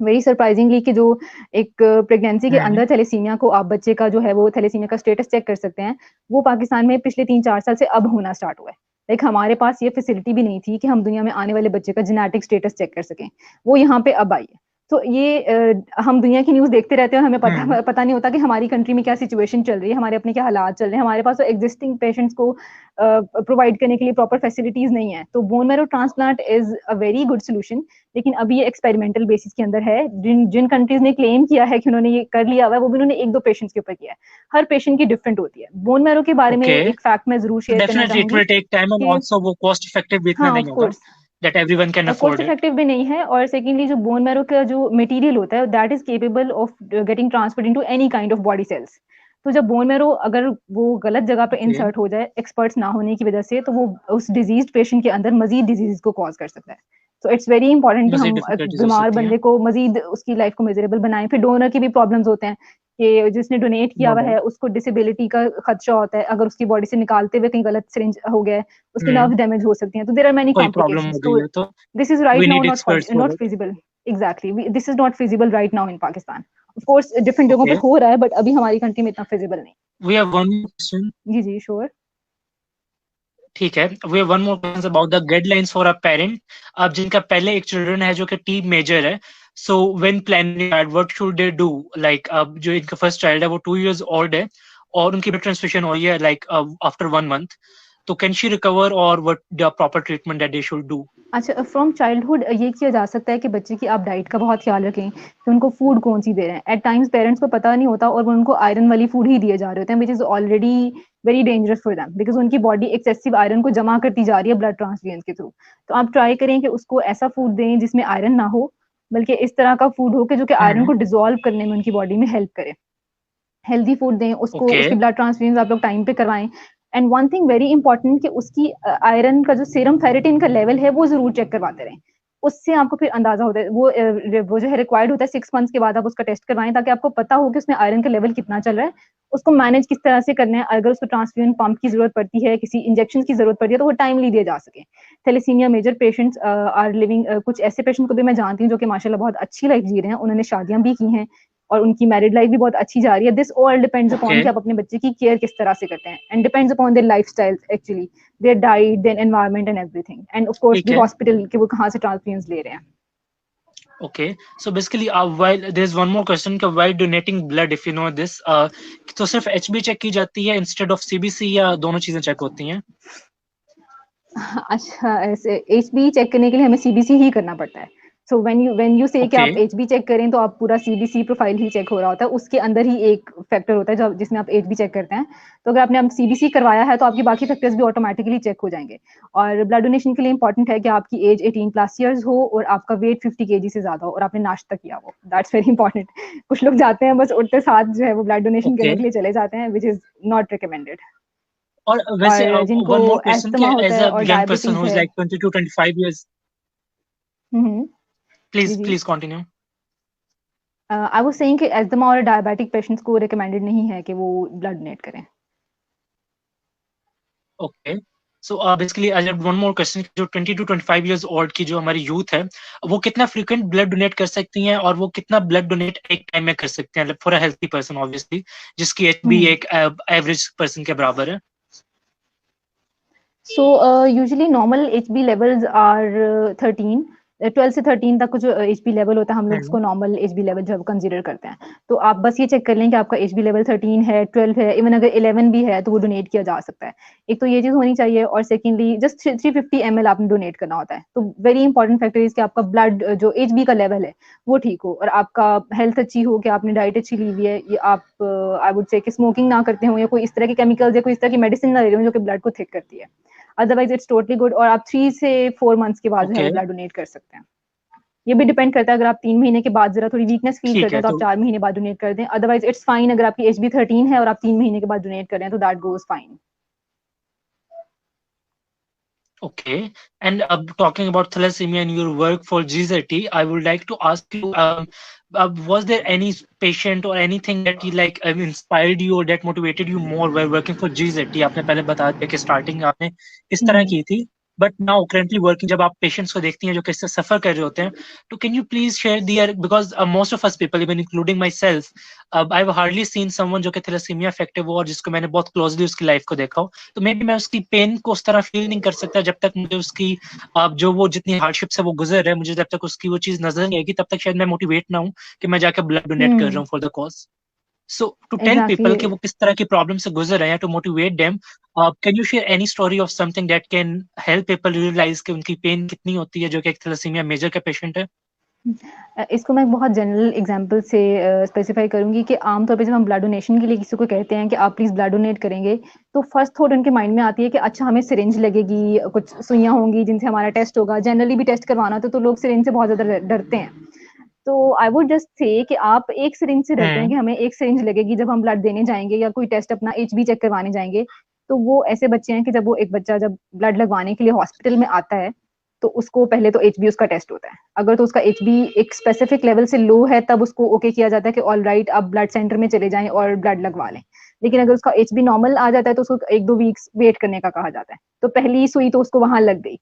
वेरी सरप्राइजिंगली कि जो एक प्रेगनेंसी के हम्म. अंदर थैलेसीमिया को आप बच्चे का जो है वो थैलेसीमिया का स्टेटस चेक कर सकते हैं, वो पाकिस्तान में पिछले 3-4 साल से अब होना स्टार्ट हुआ है। लाइक हमारे पास ये फैसिलिटी भी नहीं थी कि हम दुनिया में आने वाले बच्चे का जेनेटिक स्टेटस चेक कर सकें, वो यहाँ पे अब आई है। तो ये हम दुनिया की न्यूज़ देखते रहते हैं और हमें हम्म. पता नहीं होता कि हमारी कंट्री में क्या सिचुएशन चल रही है, हमारे अपने क्या हालात चल रहे हैं, हमारे पास तो एग्जिस्टिंग पेशेंट्स को प्रोवाइड करने के लिए प्रॉपर फैसिलिटीज नहीं है। तो bone marrow transplant is a very good solution, लेकिन अभी ये एक्सपेरिमेंटल बेसिस के अंदर है। जिन जिन कंट्रीज ने क्लेम किया है कि उन्होंने ये कर लिया हुआ है, वो भी उन्होंने 1-2 पेशेंट्स के ऊपर किया है। हर पेशेंट की डिफरेंट होती है। बोन मैरो के बारे में Okay. एक फैक्ट मैं जरूर So शेयर करना definitely it चाहूंगी will take time and कि also वो cost effective भी इतना हाँ, नहीं ऑफ होगा course that everyone can cost afford it. Effective भी नहीं है, और सेकेंडली जो बोन मैरो का जो मटेरियल होता है that is capable of getting transferred into any kind of body cells. तो जब बोन मैरो अगर वो गलत जगह पे Okay. इंसर्ट हो जाए एक्सपर्ट्स ना होने की वजह से, तो वो उस डिजीज पेशेंट के अंदर मजीद डिजीज को कॉज कर सकता है। तो इट्स वेरी इंपॉर्टेंट कि मजीद हम डिफिकल्टीज हो बीमार सकती हैं. बंदे को मजीद उसकी लाइफ को मेजरेबल बनाएं। फिर डोनर के भी प्रॉब्लम्स होते हैं कि जिसने डोनेट किया No हुआ doubt. है उसको डिसेबिलिटी का खदशा होता है, अगर उसकी बॉडी से निकालते हुए कहीं गलत सिरिंज हो गया है, उसकी हम्म. नर्व डैमेज हो सकती हैं, तो देयर आर मेनी कोई प्रॉब्लम हो कॉम्प्लिकेशंस। गई तो है तो this is right we now need experts for not it. feasible. Exactly, this is not feasible right now in Pakistan. Of course different जगहों पे Okay. हो रहा है, but अभी हमारी कंट्री में इतना feasible नहीं। We have one more question. जी जी, श्योर। ठीक है, we one more question about the guidelines for a parent. अब जिनका पहले एक चिल्ड्रन है जो कि टी मेजर है, so when planning what should they do, like अब जो इनका फर्स्ट चाइल्ड है वो 2 years ओल्ड है और उनकी ब्लड ट्रांसफ्यूजन हो रही है लाइक आफ्टर 1 month, तो कैन शी रिकवर और what the proper treatment that they should do? अच्छा, फ्रॉम चाइल्डहुड ये किया जा सकता है कि बच्चे की आप डाइट का बहुत ख्याल रखें कि उनको फूड कौन सी दे रहे हैं। एट टाइम्स पेरेंट्स को पता नहीं होता और वो उनको आयरन वाली फूड ही दिए जा रहे होते हैं, which is already very dangerous for them, because उनकी बॉडी एक्सेसिव आयरन को जमा करती जा रही है ब्लड ट्रांसफ्यूजन के थ्रू। तो आप ट्राई करें कि उसको ऐसा फूड दें जिसमें आयरन ना हो, बल्कि इस तरह का फूड हो कि जो कि आयरन को डिजोल्व करने में उनकी बॉडी में हेल्प करे। हेल्दी फूड दें उसको, ओके। उसकी ब्लड ट्रांसफ्यूजन आप लोग टाइम पे करवाएं। And one thing very important कि उसकी आयरन का जो सीरम फेरिटिन का लेवल है वो जरूर चेक करवाते रहें। उससे आपको फिर अंदाजा होता है, वो जो है रिक्वायर्ड होता है 6 months के बाद आप उसका टेस्ट करवाएं, ताकि आपको पता हो कि उसमें आयरन का लेवल कितना चल रहा है, उसको मैनेज किस तरह से करना है। अगर उसको ट्रांसफ्यूजन पंप की जरूरत पड़ती है, किसी इंजेक्शन की जरूरत पड़ती है, तो वो टाइमली दिए जा सके। Thalassemia major patients are living, कुछ ऐसे पेशेंट को भी मैं जानती हूँ जो कि माशाल्लाह बहुत अच्छी लाइफ जी रहे हैं, उन्होंने शादियां भी की हैं और उनकी मैरिड लाइफ भी बहुत अच्छी जा रही है। This all depends upon okay. कि आप अपने बच्चे की केयर किस तरह से करते हैं, and depends upon their lifestyle actually, their diet, their environment and everything, end of course ठीक द है। हॉस्पिटल कि वो कहाँ से ट्रांसफ्यूजन ले रहे हैं। Okay, so basically, while there's one more question, कि while donating blood, if you know this, तो सिर्फ HB चेक की जाती है इंस्टेड ऑफ CBC या दोनों चीजें चेक होती हैं? अच्छा, ऐसे एचबी चेक करने के लिए हमें सीबीसी ही करना पड़ता है। सो व्हेन यू से कि ओके। आप एचबी चेक करें, तो आप पूरा सीबीसी प्रोफाइल ही चेक हो रहा होता है, उसके अंदर ही एक फैक्टर होता है जब जिसमें आप एचबी चेक करते हैं। तो अगर आपने आप सीबीसी करवाया है तो आपकी बाकी फैक्टर्स भी ऑटोमेटिकली चेक हो जाएंगे। और ब्लड डोनेशन के लिए इंपॉर्टेंट है कि आपकी एज 18+ ईयर्स हो और आपका वेट 50 kg से ज्यादा हो और आपने नाश्ता किया हो। That's very important. कुछ लोग जाते हैं बस उठते साथ जो है वो ब्लड डोनेशन ओके। करने के लिए चले जाते हैं, विच इज नॉट रिकमेंडेड। और वैसे और जिनको वन मोर क्वेश्चन, कि एस्थमा होता एज है अ और young person diabetes who is है। Like 20 to 25 years, hmm. जी प्लीज जी। Please continue. I was saying कि अस्थमा और डायबिटिक पेशेंट्स को रिकमेंडेड नहीं है कि वो ब्लड डोनेट करें। Okay. So basically I have one more question, जो 20 to 25 years ओल्ड की जो हमारी यूथ है, वो कितना फ्रीक्वेंट ब्लड डोनेट कर सकती हैं और वो कितना ब्लड डोनेट एक टाइम में कर सकते हैं for a healthy person, obviously, जिसकी HB हम्म। एक एवरेज पर्सन के बराबर है? So usually normal HB levels are 13, 12 से 13 तक जो एचबी लेवल होता है हम लोग उसको नॉर्मल एचबी लेवल जो कंसीडर करते हैं। तो आप बस ये चेक कर लें कि आपका एचबी लेवल 13 है, 12 है, इवन अगर 11 भी है तो वो डोनेट किया जा सकता है। एक तो ये चीज होनी चाहिए, और सेकेंडली जस्ट 350 ml आपने डोनेट करना होता है। तो वेरी इंपॉर्टेंट फैक्टर इज कि आपका ब्लड जो एचबी का लेवल है वो ठीक हो और आपका हेल्थ अच्छी हो, कि आपने डाइट अच्छी ली हुई है, ये आप आई वुड से कि स्मोकिंग ना करते हो या कोई इस तरह के केमिकल्स या कोई इस तरह की मेडिसिन ना ले रहे हो जो कि ब्लड को थिक करती है। अदरवाइज इट्स टोटली गुड, और आप 3 से 4 months के बाद जो है ओके। वो ब्लड डोनेट कर सकते हैं। ये भी डिपेंड करता है, अगर आप 3 महीने के बाद जरा थोड़ी वीकनेस फील ठीक करते है, हैं तो आप तो 4 महीने बाद डोनेट कर दें। अदरवाइज इट्स फाइन, अगर आपकी एचबी 13 है और आप 3 महीने के बाद डोनेट कर रहे हैं तो that goes fine. okay. And talking about thalassemia and your work for GZT, I would like to ask you, was there any patient or anything that you like inspired you or that motivated you more while working for GZT? आपने पहले बता दिया कि स्टार्टिंग आपने इस तरह की थी, बट नाउ करेंटली वर्किंग, जब आप पेशेंट्स को देखती हैं जो किससे सफर कर रहे होते हैं, तो can you please share there, because most of us people, even including myself, I have hardly seen someone जो कि थैलेसीमिया अफेक्टिव हो और जिसको मैंने बहुत क्लोजली उसकी लाइफ को देखा हो। तो मे बी मैं उसकी पेन को उस तरह फील नहीं कर सकता जब तक मुझे उसकी जो वो जितनी हार्डशिप से वो गुजर रहे, मुझे जब तक उसकी वो चीज नजर नहीं आएगी तब तक शायद मैं मोटिवेट ना हूँ कि मैं जाकर ब्लड डोनेट कर रहा हूँ for the cause. So to tell people exactly. कि वो किस तरह की प्रॉब्लम से गुजर रहे हैं, to motivate them, can you share any story of something that can help people realize कि उनकी पेन कितनी होती है जो कि एक थैलेसीमिया मेजर का पेशेंट है? इसको मैं एक बहुत जनरल एग्जांपल से स्पेसिफाई करूंगी कि आमतौर पे जब हम ब्लड डोनेशन के लिए किसी को कहते हैं कि आप प्लीज ब्लड डोनेट करेंगे, तो फर्स्ट थॉट उनके माइंड में आती है कि अच्छा हमें सिरिंज लगेगी, कुछ सुइयां होंगी जिनसे हमारा टेस्ट होगा। जनरली भी टेस्ट करवाना तो लोग सिरिंज से बहुत ज्यादा डरते हैं। तो आई वुड जस्ट से कि आप एक सिरिंज से डरते हैं हम्म। कि हमें एक सिरिंज लगेगी जब हम ब्लड देने जाएंगे या कोई टेस्ट अपना एचबी चेक करवाने जाएंगे। तो वो ऐसे बच्चे हैं कि जब वो एक बच्चा जब ब्लड लगवाने के लिए हॉस्पिटल में आता है तो उसको पहले तो एचबी उसका टेस्ट होता है। अगर तो उसका एचबी एक स्पेसिफिक लेवल से लो है तब उसको ओके किया जाता है कि ऑल राइट आप ब्लड सेंटर में चले जाएं और ब्लड लगवा लें। लेकिन अगर उसका एचबी नॉर्मल आ जाता है तो उसको 1-2 वीक्स वेट करने का कहा जाता है। तो पहली सुई तो उसको वहां लग गई।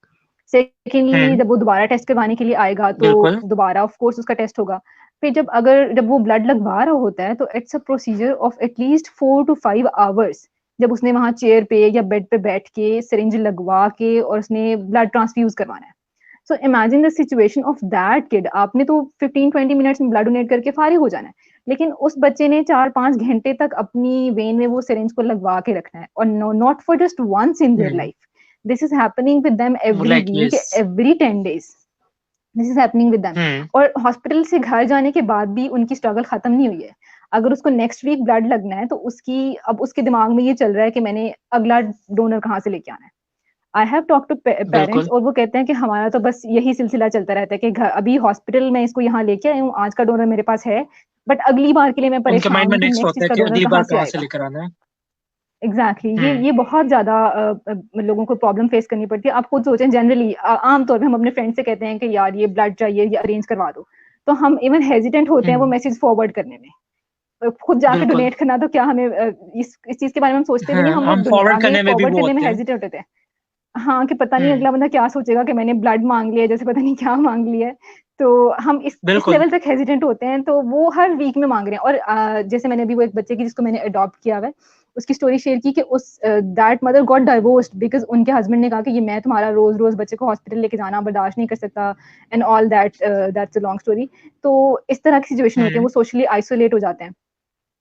सेकेंडली हम्म। जब वो दोबारा टेस्ट करवाने के लिए आएगा तो बिल्कुल। दोबारा ऑफ कोर्स उसका टेस्ट होगा। फिर जब वो ब्लड लगवा रहा होता है तो it's a procedure of at least 4 to 5 hours जब उसने वहाँ चेयर पे या बेड पे बैठ के सिरिंज लगवा के और उसने ब्लड ट्रांसफ्यूज करवाना है। So imagine the situation of that kid. आपने तो 15-20 मिनट्स में ब्लड डोनेट करके फारिग हो जाना है, लेकिन उस बच्चे ने 4-5 घंटे तक अपनी वेन में वो सिरिंज को लगवा के रखना है, और not for just once in their hmm, life, this is happening with them every like week, yes. Every 10 days, this is happening with them. Hmm, और हॉस्पिटल से घर जाने के बाद भी उनकी स्ट्रगल खत्म नहीं हुई है। अगर उसको नेक्स्ट वीक ब्लड लगना है तो उसकी अब उसके दिमाग में ये चल रहा है कि मैंने अगला डोनर कहाँ से लेके आना है। I have talk to parents, बिल्कुल। और वो कहते हैं कि हमारा तो बस यही सिलसिला चलता रहता है कि घर अभी हॉस्पिटल में इसको यहाँ लेके आई हूँ, आज का डोनर मेरे पास है, बट अगली बार के लिए मैं उनके परेशान माइंड में हूँ कि नेक्स्ट नेक्स्ट होता है इसका कि डोनर अगली कहाँ बार से कहाँ से आएगा। लेकर आना है। एग्जैक्टली हम्म, ये बहुत ज्यादा लोगों को प्रॉब्लम फेस करनी पड़ती है। आप खुद सोचें, जनरली आमतौर पे हम अपने फ्रेंड से कहते हैं कि यार ये ब्लड चाहिए, ये अरेंज करवा दो, तो हम इवन हेजिटेंट होते हैं वो हम्म, मैसेज फॉरवर्ड करने में। खुद जाके बिल्कुल। डोनेट करना तो क्या, हमें इस चीज के बारे में हम सोचते भी नहीं, हाँ, हम वो हम फॉरवर्ड आगे करने में भी फॉरवर्ड वो करने में होते हैं। हेजिटेट होते हैं। हाँ, कि पता नहीं हम्म, अगला बंदा क्या सोचेगा कि मैंने ब्लड मांग लिया है, जैसे पता नहीं क्या मांग लिया है। तो हम इस बिल्कुल। लेवल तक हेजिटेंट होते हैं, तो वो हर वीक में मांग रहे हैं। और जैसे मैंने अभी वो एक बच्चे की जिसको मैंने अडॉप्ट किया हुआ है, उसकी स्टोरी शेयर की कि उस that mother got divorced because उनके हस्बैंड ने कहा कि ये मैं तुम्हारा रोज रोज बच्चे को हॉस्पिटल लेके जाना बर्दाश्त नहीं कर सकता, and all that's a long story. तो इस तरह की सिचुएशन होती है, हम्म, वो सोशली आइसोलेट हो जाते हैं।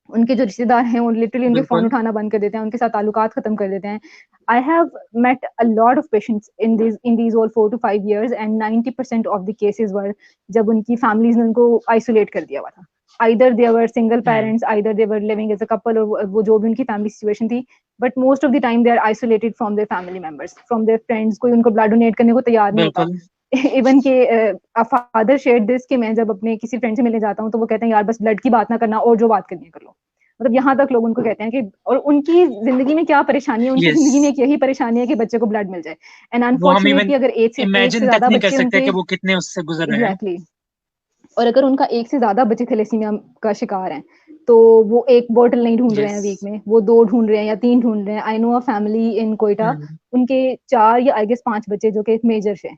उनके जो रिश्तेदार हैं वो लिटरली उनके फोन बिल्कुल। उठाना बंद कर देते हैं, उनके साथ ताल्लुकात खत्म कर देते हैं। I have met a lot of patients in these all 4 to 5 years, and 90% of the cases were जब उनकी फैमिलीज ने उनको आइसोलेट कर दिया हुआ था। either they were single hmm, parents, either they were living as a couple, और वो जो भी उनकी फैमिली सिचुएशन थी, but most of the time they are isolated from their family members, from their friends. कोई उनको ब्लड डोनेट करने को तैयार नहीं होता। बिल्कुल। इवन के फादर शेयर दिस कि मैं जब अपने किसी फ्रेंड से मिलने जाता हूँ तो वो कहते हैं यार बस ब्लड की बात ना करना, और जो बात करनी है कर लो। मतलब यहाँ तक लोग उनको कहते हैं कि, और उनकी जिंदगी में क्या परेशानी है, उनकी यस, जिंदगी में एक यही परेशानी है कि बच्चे को ब्लड मिल जाए। एंड वो हम इवन अनफॉर्चुनेटली अगर एक से इमेजिन तक ज्यादा नहीं कर बच्चे सकते उनके, कि वो कितने उससे गुजर रहे हैं। एग्जैक्टली exactly, और अगर उनका एक से ज्यादा बच्चे थैलेसीमिया का शिकार हैं, तो वो एक बोतल नहीं ढूंढ रहे हैं यस। वीक में, वो 2 ढूंढ रहे हैं या 3 ढूंढ रहे हैं। I know a family in Quetta, हम्म, उनके 4 या आई गेस 5 बच्चे जो कि एक मेजर है,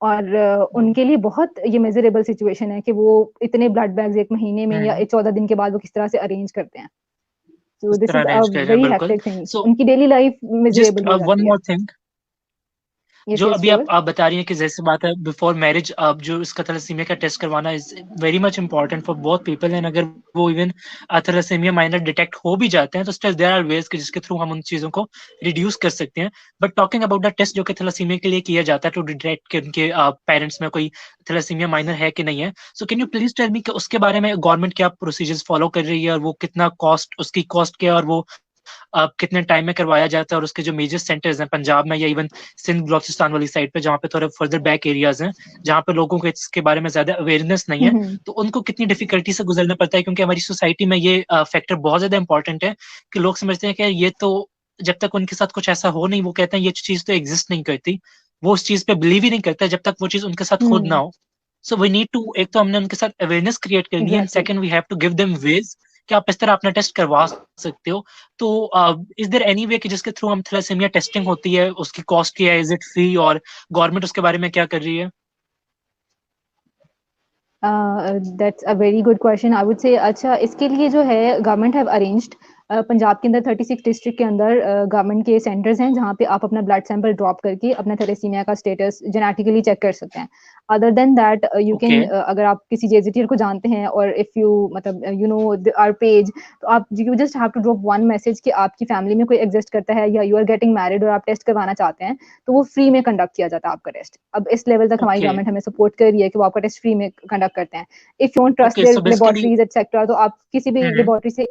और उनके लिए बहुत ये मेजरेबल सिचुएशन है कि वो इतने ब्लड बैग्स एक महीने में या हम्म, 14 दिन के बाद वो किस तरह से अरेंज करते हैं। सो इस दिस तरह इज अ अरेंज कर रहे हैं, वेरी बिल्कुल। हेक्टिक थिंग, सो उनकी डेली लाइफ जस्ट मिजरेबल हो वन जाती है। मोर थिंग, यस जो यस अभी श्योर। आप बता रही हैं कि जैसे बात है बिफोर मैरिज, आप जो इसका थैलेसीमिया का टेस्ट करवाना is very much important for both people, and अगर वो इवन थैलेसीमिया माइनर डिटेक्ट हो भी जाते हैं तो स्टिल देयर आर वेज कि जिसके थ्रू हम उन चीजों को रिड्यूस कर सकते हैं। But talking about the test जो कि थैलेसीमिया के लिए किया जाता है टू डिटेक्ट कि उनके पेरेंट्स में कोई थैलेसीमिया माइनर है कि नहीं है, so can you please tell me कि उसके बारे में गवर्नमेंट क्या प्रोसीजर्स फॉलो कर रही है, और वो कितना कॉस्ट, उसकी कॉस्ट क्या है, और वो कितने टाइम में करवाया जाता है, और उसके जो मेजर सेंटर्स हैं पंजाब में या इवन सिंध बलोचिस्तान वाली साइड पे जहाँ पे थोड़े फर्दर बैक एरियाज हैं जहाँ पे लोगों को इसके बारे में ज्यादा अवेयरनेस नहीं है, तो उनको कितनी डिफिकल्टी से गुजरना पड़ता है, क्योंकि हमारी सोसाइटी में ये फैक्टर बहुत ज्यादा इंपॉर्टेंट है कि लोग समझते हैं कि ये तो जब तक उनके साथ कुछ ऐसा हो नहीं, वो कहते हैं ये चीज तो एग्जिस्ट नहीं करती, वो उस चीज पे बिलीव ही नहीं करता जब तक वो चीज उनके साथ खुद ना हो। सो वी नीड टू, एक तो हमने उनके साथ अवेयरनेस क्रिएट करनी है, and exactly. Second we have to give them ways कि आप इस तरह अपना टेस्ट करवा सकते हो। तो इज देयर एनी वे कि जिसके थ्रू हम थैलेसीमिया टेस्टिंग होती है, उसकी कॉस्ट क्या है, इज इट फ्री, और गवर्नमेंट उसके बारे में क्या कर रही है? That's a very good question, I would से। अच्छा, इसके लिए जो है गवर्नमेंट हैव अरेंज्ड, पंजाब के अंदर 36 डिस्ट्रिक्ट के अंदर गवर्नमेंट के सेंटर्स हैं जहाँ पे आप अपना ब्लड सैंपल ड्रॉप करके अपना थैलेसीमिया का स्टेटस जेनेटिकली चेक कर सकते हैं। Other than that you okay. Can, अगर आप किसी जेजीटीआर को जानते हैं, और इफ यू मतलब यू नो आवर पेज, तो आप you just have to drop one message कि आपकी फैमिली में कोई एग्जिस्ट करता है या यू आर गेटिंग मैरिड और आप टेस्ट करवाना चाहते हैं, तो वो फ्री में कंडक्ट किया जाता है आपका टेस्ट। अब इस लेवल तक हमारी ओके। गवर्नमेंट हमें सपोर्ट कर रही है कि वो आपका टेस्ट फ्री में कंडक्ट करते हैं। If you don't trust okay, there so basically. Laboratories etcetera, तो आप किसी भी लेबोरेटरी से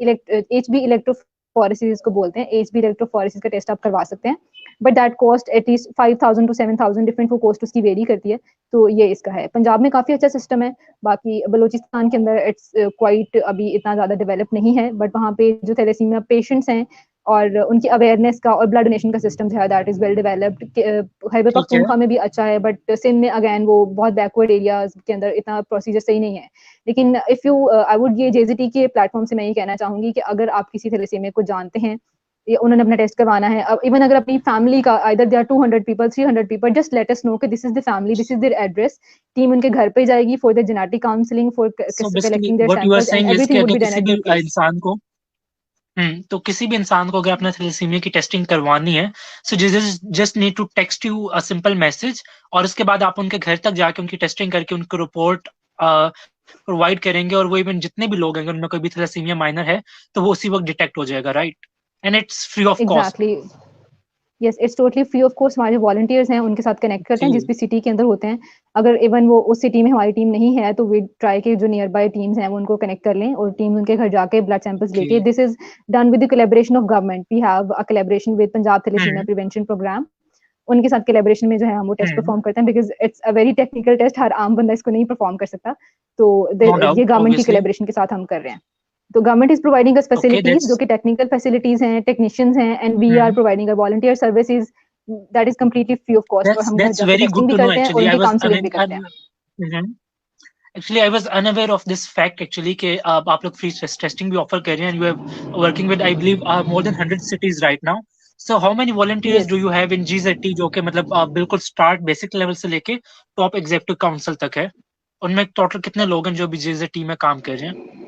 एचबी इलेक्ट्रोफोरेसिस को बोलते हैं, एचबी इलेक्ट्रोफोरेसिस का टेस्ट आप करवा सकते हैं, but that cost at least 5,000 to 7,000, different वो कॉस्ट उसकी वेरी करती है। तो ये इसका है, पंजाब में काफी अच्छा सिस्टम है। बाकी बलोचिस्तान के अंदर इट्स क्वाइट अभी इतना ज्यादा डेवलप नहीं है, बट वहाँ पे जो थैलेसीमिया पेशेंट्स हैं और उनकी अवेयरनेस का और ब्लड डोनेशन का सिस्टम है, that is well developed. Khyber ठीक है। पख्तूनख्वा में भी अच्छा है, बट सिंध में अगेन वो बहुत बैकवर्ड एरियाज के अंदर इतना प्रोसीजर सही नहीं है। लेकिन इफ यू आई वुड, ये जेजीटी के प्लेटफॉर्म से मैं ये कहना चाहूंगी कि अगर आप किसी थैलेसीमिया को जानते हैं या उन्होंने अपना टेस्ट करवाना है, अब इवन अगर अपनी फैमिली का either they are 200 people, 300 people, just let us know कि this is the family, this is their address. Team उनके घर पे जाएगी for the genetic counselling, for so basically collecting their what you are samples, and saying is कि एवरीथिंग वुड अगर बी डन किसी एट भी देयर प्लेस। इंसान को तो किसी भी इंसान को अगर अपना थैलेसीमिया की टेस्टिंग करवानी है, so just need to text you a simple message, और उसके बाद आप उनके घर तक जाके उनकी टेस्टिंग करके उनको रिपोर्ट प्रोवाइड करेंगे, और वो इवन जितने भी लोग हैं, अगर उनमें कोई भी थैलेसीमिया माइनर है, तो वो उसी वक्त डिटेक्ट हो जाएगा, right? And it's free of cost. Exactly, yes, it's totally free of cost. हमारे वॉलंटियर्स हैं, उनके साथ कनेक्ट करते हैं जिस जी भी सिटी के अंदर होते हैं। अगर इवन वो उस सिटी में हमारी टीम नहीं है तो वी ट्राई के जो नियर बाय टीम्स हैं वो उनको कनेक्ट कर लें और टीम उनके घर जाके ब्लड सैंपल्स लेके। जी। This is done with the collaboration of government. We have a collaboration with Punjab thalassemia hmm. Prevention programme. उनके साथ कोलैबोरेशन में जो है हम वो टेस्ट हम्म। परफॉर्म करते हैं, because it's a very technical test, हर आम बंदा इसको नहीं परफॉर्म कर सकता। तो नो ये डाउट, गवर्नमेंट की ऑब्वियसली। कोलैबोरेशन के साथ हम कर रहे हैं। तो government is providing us okay, facilities जो दैट्स कि टेक्निकल फैसिलिटीज हैं, टेक्नीशियंस हैं, and we are hmm providing a volunteer services that is completely free of cost. और हम घर दैट्स जाके वेरी टेस्टिंग गुड भी टू नो करते हैं और एक्चुअली। आई उनकी वाज काउंसलिंग भी करते हैं। Actually I was unaware of this fact actually, कि आप लोग फ्री टेस्टिंग भी ऑफर कर रहे हैं, and you are working with I believe more than 100 cities right now. So how many volunteers yes, do you have in GZT, जो कि मतलब बिल्कुल स्टार्ट बेसिक लेवल से लेके टॉप एग्जीक्यूटिव काउंसिल तक है? उनमें टोटल कितने लोग हैं जो भी GZT में काम कर रहे हैं?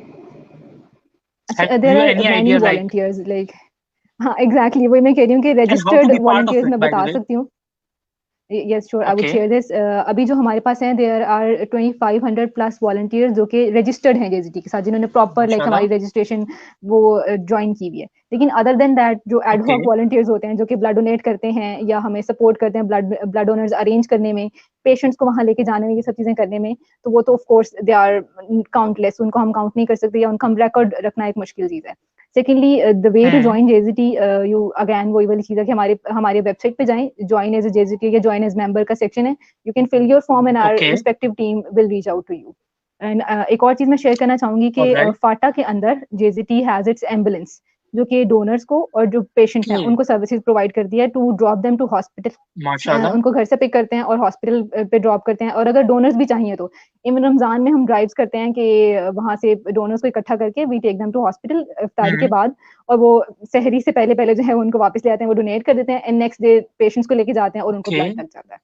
अच्छा, have there you are any many idea like? Volunteers like, हाँ एग्जैक्टली, वही मैं कह रही हूँ कि and how to registered be part of volunteers it, मैं बाय द बता वे? सकती हूँ। Yes sure, I would okay. Share this. अभी जो हमारे पास हैं देयर आर 2500 प्लस वॉलंटियर्स जो कि रजिस्टर्ड हैं जेजीटी के साथ, जिन्होंने प्रॉपर लाइक माशाल्लाह। हमारी रजिस्ट्रेशन वो ज्वाइन की हुई है। लेकिन अदर देन दैट जो ओके। एडहॉक वॉलंटियर्स होते हैं जो कि ब्लड डोनेट करते हैं या हमें सपोर्ट करते हैं ब्लड डोनर्स अरेंज करने में, पेशेंट्स को वहां लेके जाने में, ये सब चीजें करने में, तो वो तो of course they are countless, उनको हम काउंट नहीं कर सकते या उनका हम रिकॉर्ड रखना एक मुश्किल चीज है। Secondly, the way to hmm. Join JGT, you again वही वाली चीज है कि हमारे हमारे वेबसाइट पे जाएं, ज्वाइन एज ए जेजीटी या ज्वाइन एज मेंबर का सेक्शन है। You can fill your form and our okay. Respective team will reach out to you. And एक और चीज मैं शेयर करना चाहूंगी कि ऑलराइट। फाटा के अंदर जेजीटी हैज इट्स एम्बुलेंस, जो कि डोनर्स को और जो पेशेंट्स हैं ओके। उनको सर्विसेज प्रोवाइड कर दिया है to drop them to hospital. माशाल्लाह। उनको घर से पिक करते हैं और हॉस्पिटल पे ड्रॉप करते हैं। और अगर डोनर्स भी चाहिए तो इवन रमजान में हम ड्राइव्स करते हैं कि वहां से डोनर्स को इकट्ठा करके we take them to hospital इफ्तारी के हम्म। बाद, और वो सहरी से पहले पहले जो है उनको वापस ले आते हैं, वो डोनेट कर देते हैं एंड नेक्स्ट डे पेशेंट्स को लेके जाते हैं और उनको ओके। ब्लड लग जाता है।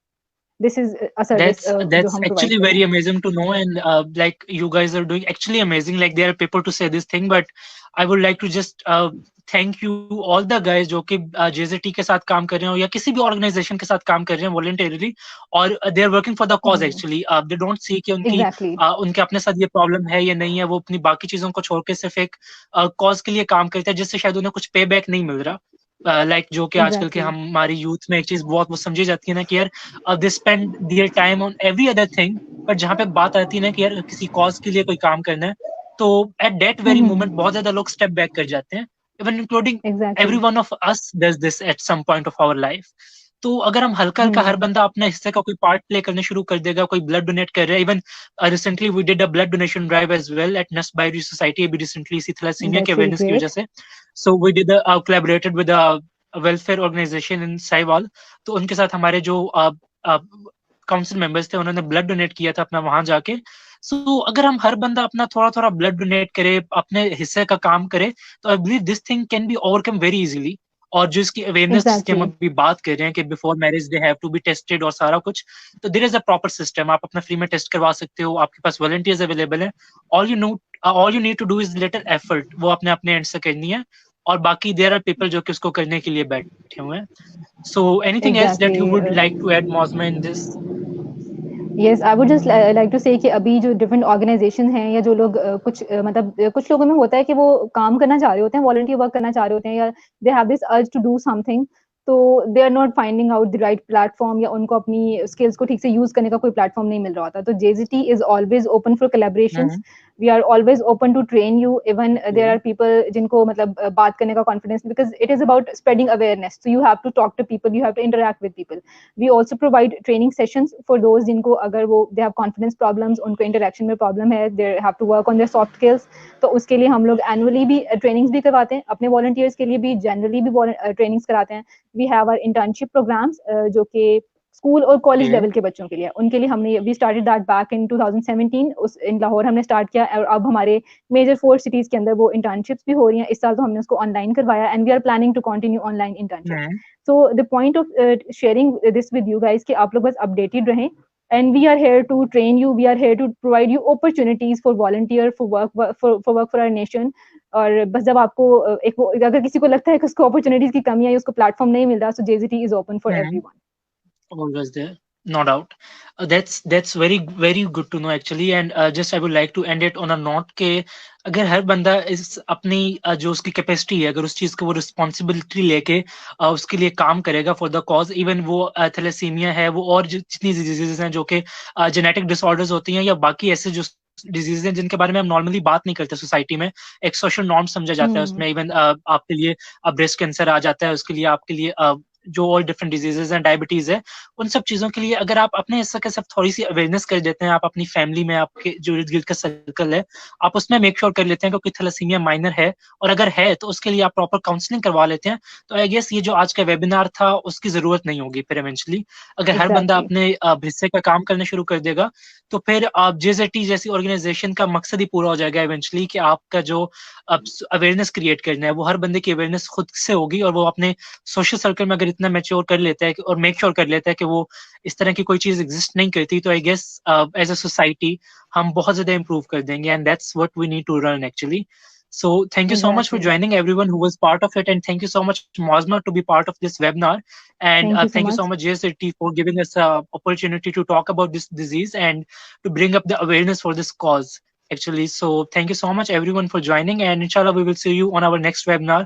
दिस इज अ सर्विस जो That's हम प्रोवाइड actually कर रहे very हैं। amazing to know, and like you guys are doing actually amazing. Like there are people to say this thing, but I would like to just thank you all the guys जो कि JZT के साथ काम कर रहे हो या किसी भी organization के साथ काम कर रहे हैं voluntarily, और they are working for the cause actually. They don't see कि उनकी एग्जैक्टली, उनके अपने साथ ये प्रॉब्लम है या नहीं है, वो अपनी बाकी चीजों को छोड़ के सिर्फ एक कॉज के लिए काम करते हैं, जिससे शायद उन्हें कुछ पे बैक नहीं मिल रहा। लाइक जो कि आजकल के एग्जैक्टली, हमारी यूथ में एक चीज बहुत वो समझी जाती है ना, कि यार they spend their time on every other thing, but जहाँ पे बात आती है ना कि यार किसी कॉज के लिए कोई काम करना है, तो एट दैट वेरी मोमेंट बहुत ज्यादा लोग स्टेप बैक कर जाते हैं, even including exactly. Every one of us does this at some point of our life. तो अगर हम हल्का हल्का हर बंदा अपने हिस्से का कोई पार्ट प्ले करने शुरू कर देगा, कोई ब्लड डोनेट कर रहा है, even recently we did a blood donation drive as well at NUST biology society, अभी रिसेंटली इसी थैलेसीमिया के दैट्स रियली अवेयरनेस की वजह ग्रेट। से। So we did collaborated with welfare organisation in Sahiwal. तो उनके साथ हमारे जो काउंसिल मेंबर्स थे, उन्होंने ब्लड डोनेट किया था अपना वहां जाके। सो अगर हम हर बंदा अपना थोड़ा थोड़ा ब्लड डोनेट करे, अपने हिस्से का काम करे, तो I believe this thing can be overcome very easily. और जो इसकी अवेयरनेस की हम एग्जैक्टली, अभी बात कर रहे हैं कि before marriage they have to be tested और सारा कुछ, तो there is a proper system. आप अपना फ्री में टेस्ट करवा सकते हो, आपके पास वॉलंटियर्स अवेलेबल है। All you know all you need to do is little effort, वो अपने अपने एंड से करनी है, और बाकी देयर आर पीपल जो कि उसको करने के लिए बैठे हुए हैं। So anything else that you would like exactly. to add, Mosma, in this? Yes, I would just like to say कि अभी जो डिफरेंट ऑर्गेनाइजेशन हैं या जो लोग कुछ मतलब कुछ लोगों में होता है कि वो काम करना चाह रहे होते हैं, वॉलंटियर वर्क करना चाह रहे होते हैं, या they have this urge to do something, तो they are not finding out the right platform या उनको अपनी स्किल्स को ठीक से यूज करने का कोई प्लेटफॉर्म नहीं मिल रहा होता। तो JGT is always open for collaborations. Hmm. We are always open to train you. Even there Okay. Are people जिनको मतलब बात करने का confidence, because it is about spreading awareness, so you have to talk to people, you have to interact with people. We also provide training sessions for those जिनको अगर वो they have confidence problems, उनको interaction में problem है, they have to work on their soft skills, तो उसके लिए हम लोग annually भी trainings भी करवाते हैं, अपने volunteers के लिए भी generally भी trainings कराते हैं। We have our internship programs जो कि स्कूल और कॉलेज Okay. लेवल के बच्चों के लिए, उनके लिए हमने we started that back in 2017, उस इन लाहौर हमने स्टार्ट किया, और अब हमारे मेजर 4 सिटीज के अंदर वो इंटर्नशिप्स भी हो रही हैं। इस साल तो हमने उसको ऑनलाइन करवाया and we are planning to continue online internships. Hmm. So the point of sharing this with you guys कि आप लोग बस अपडेटेड रहें and we are here to train you. We are here to provide you opportunities for volunteer, for work for our nation. और बस जब आपको अगर किसी को लगता है कि उसको अपॉर्चुनिटीज की कमी है, उसको प्लेटफॉर्म नहीं मिल रहा, so JZT is open for everyone. Always there, no doubt. That's very good to know actually, and just I would like to end it on a note के अगर हर बंदा इस अपनी जो उसकी कैपेसिटी है, अगर उस चीज को वो रिस्पॉन्सिबिलिटी लेके उसके लिए काम करेगा फॉर द कॉज, इवन वो थैलेसीमिया है, वो और जितनी डिजीजेस हैं जो कि जेनेटिक डिसऑर्डर्स होती हैं या बाकी ऐसे जो डिजीज हैं जिनके बारे में हम नॉर्मली बात नहीं करते सोसाइटी में, एक सोशल नॉर्म समझा जाता है उसमें, इवन आपके लिए ब्रेस्ट कैंसर आ जाता है, उसके लिए आपके लिए जो और डिफरेंट डिजीजेज हैं, डायबिटीज है, उन सब चीजों के लिए अगर आप अपने हिस्से के सब थोड़ी सी अवेयरनेस कर देते हैं, आप अपनी फैमिली में आपके जो इर्द गिर्द का सर्कल है आप उसमें मेक श्योर कर लेते हैं क्योंकि थैलेसीमिया माइनर है, और अगर है तो उसके लिए आप प्रॉपर काउंसलिंग करवा लेते हैं, तो आई गेस ये जो आज का वेबिनार था उसकी जरूरत नहीं होगी फिर इवेंचुअली। अगर हर बंदा अपने हिस्से का काम करना शुरू कर देगा तो फिर आप JZT जैसी ऑर्गेनाइजेशन का मकसद ही पूरा हो जाएगा इवेंचुअली, कि आपका जो अवेयरनेस क्रिएट करना है वो हर बंदे की अवेयरनेस खुद से होगी, और वो अपने सोशल सर्कल में अगर इतना मैच्योर कर लेता है और मेक श्योर कर लेता है कि वो इस तरह की कोई चीज एग्जिस्ट नहीं करती, तो I guess as a society हम बहुत ज्यादा इंप्रूव कर देंगे, and that's what we need to run actually. So thank you so much for joining everyone who was part of it, and thank you so much Mosma to be part of this webinar, and thank you so much JZT for giving us an opportunity to talk about this disease and to bring up the awareness for this cause actually. So thank you so much everyone for joining, and inshallah we will see you on our next webinar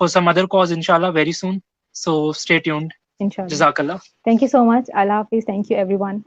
for some other cause inshallah very soon. So stay tuned. Inshallah. Jazakallah. Thank you so much. Allah Hafiz. Thank you everyone.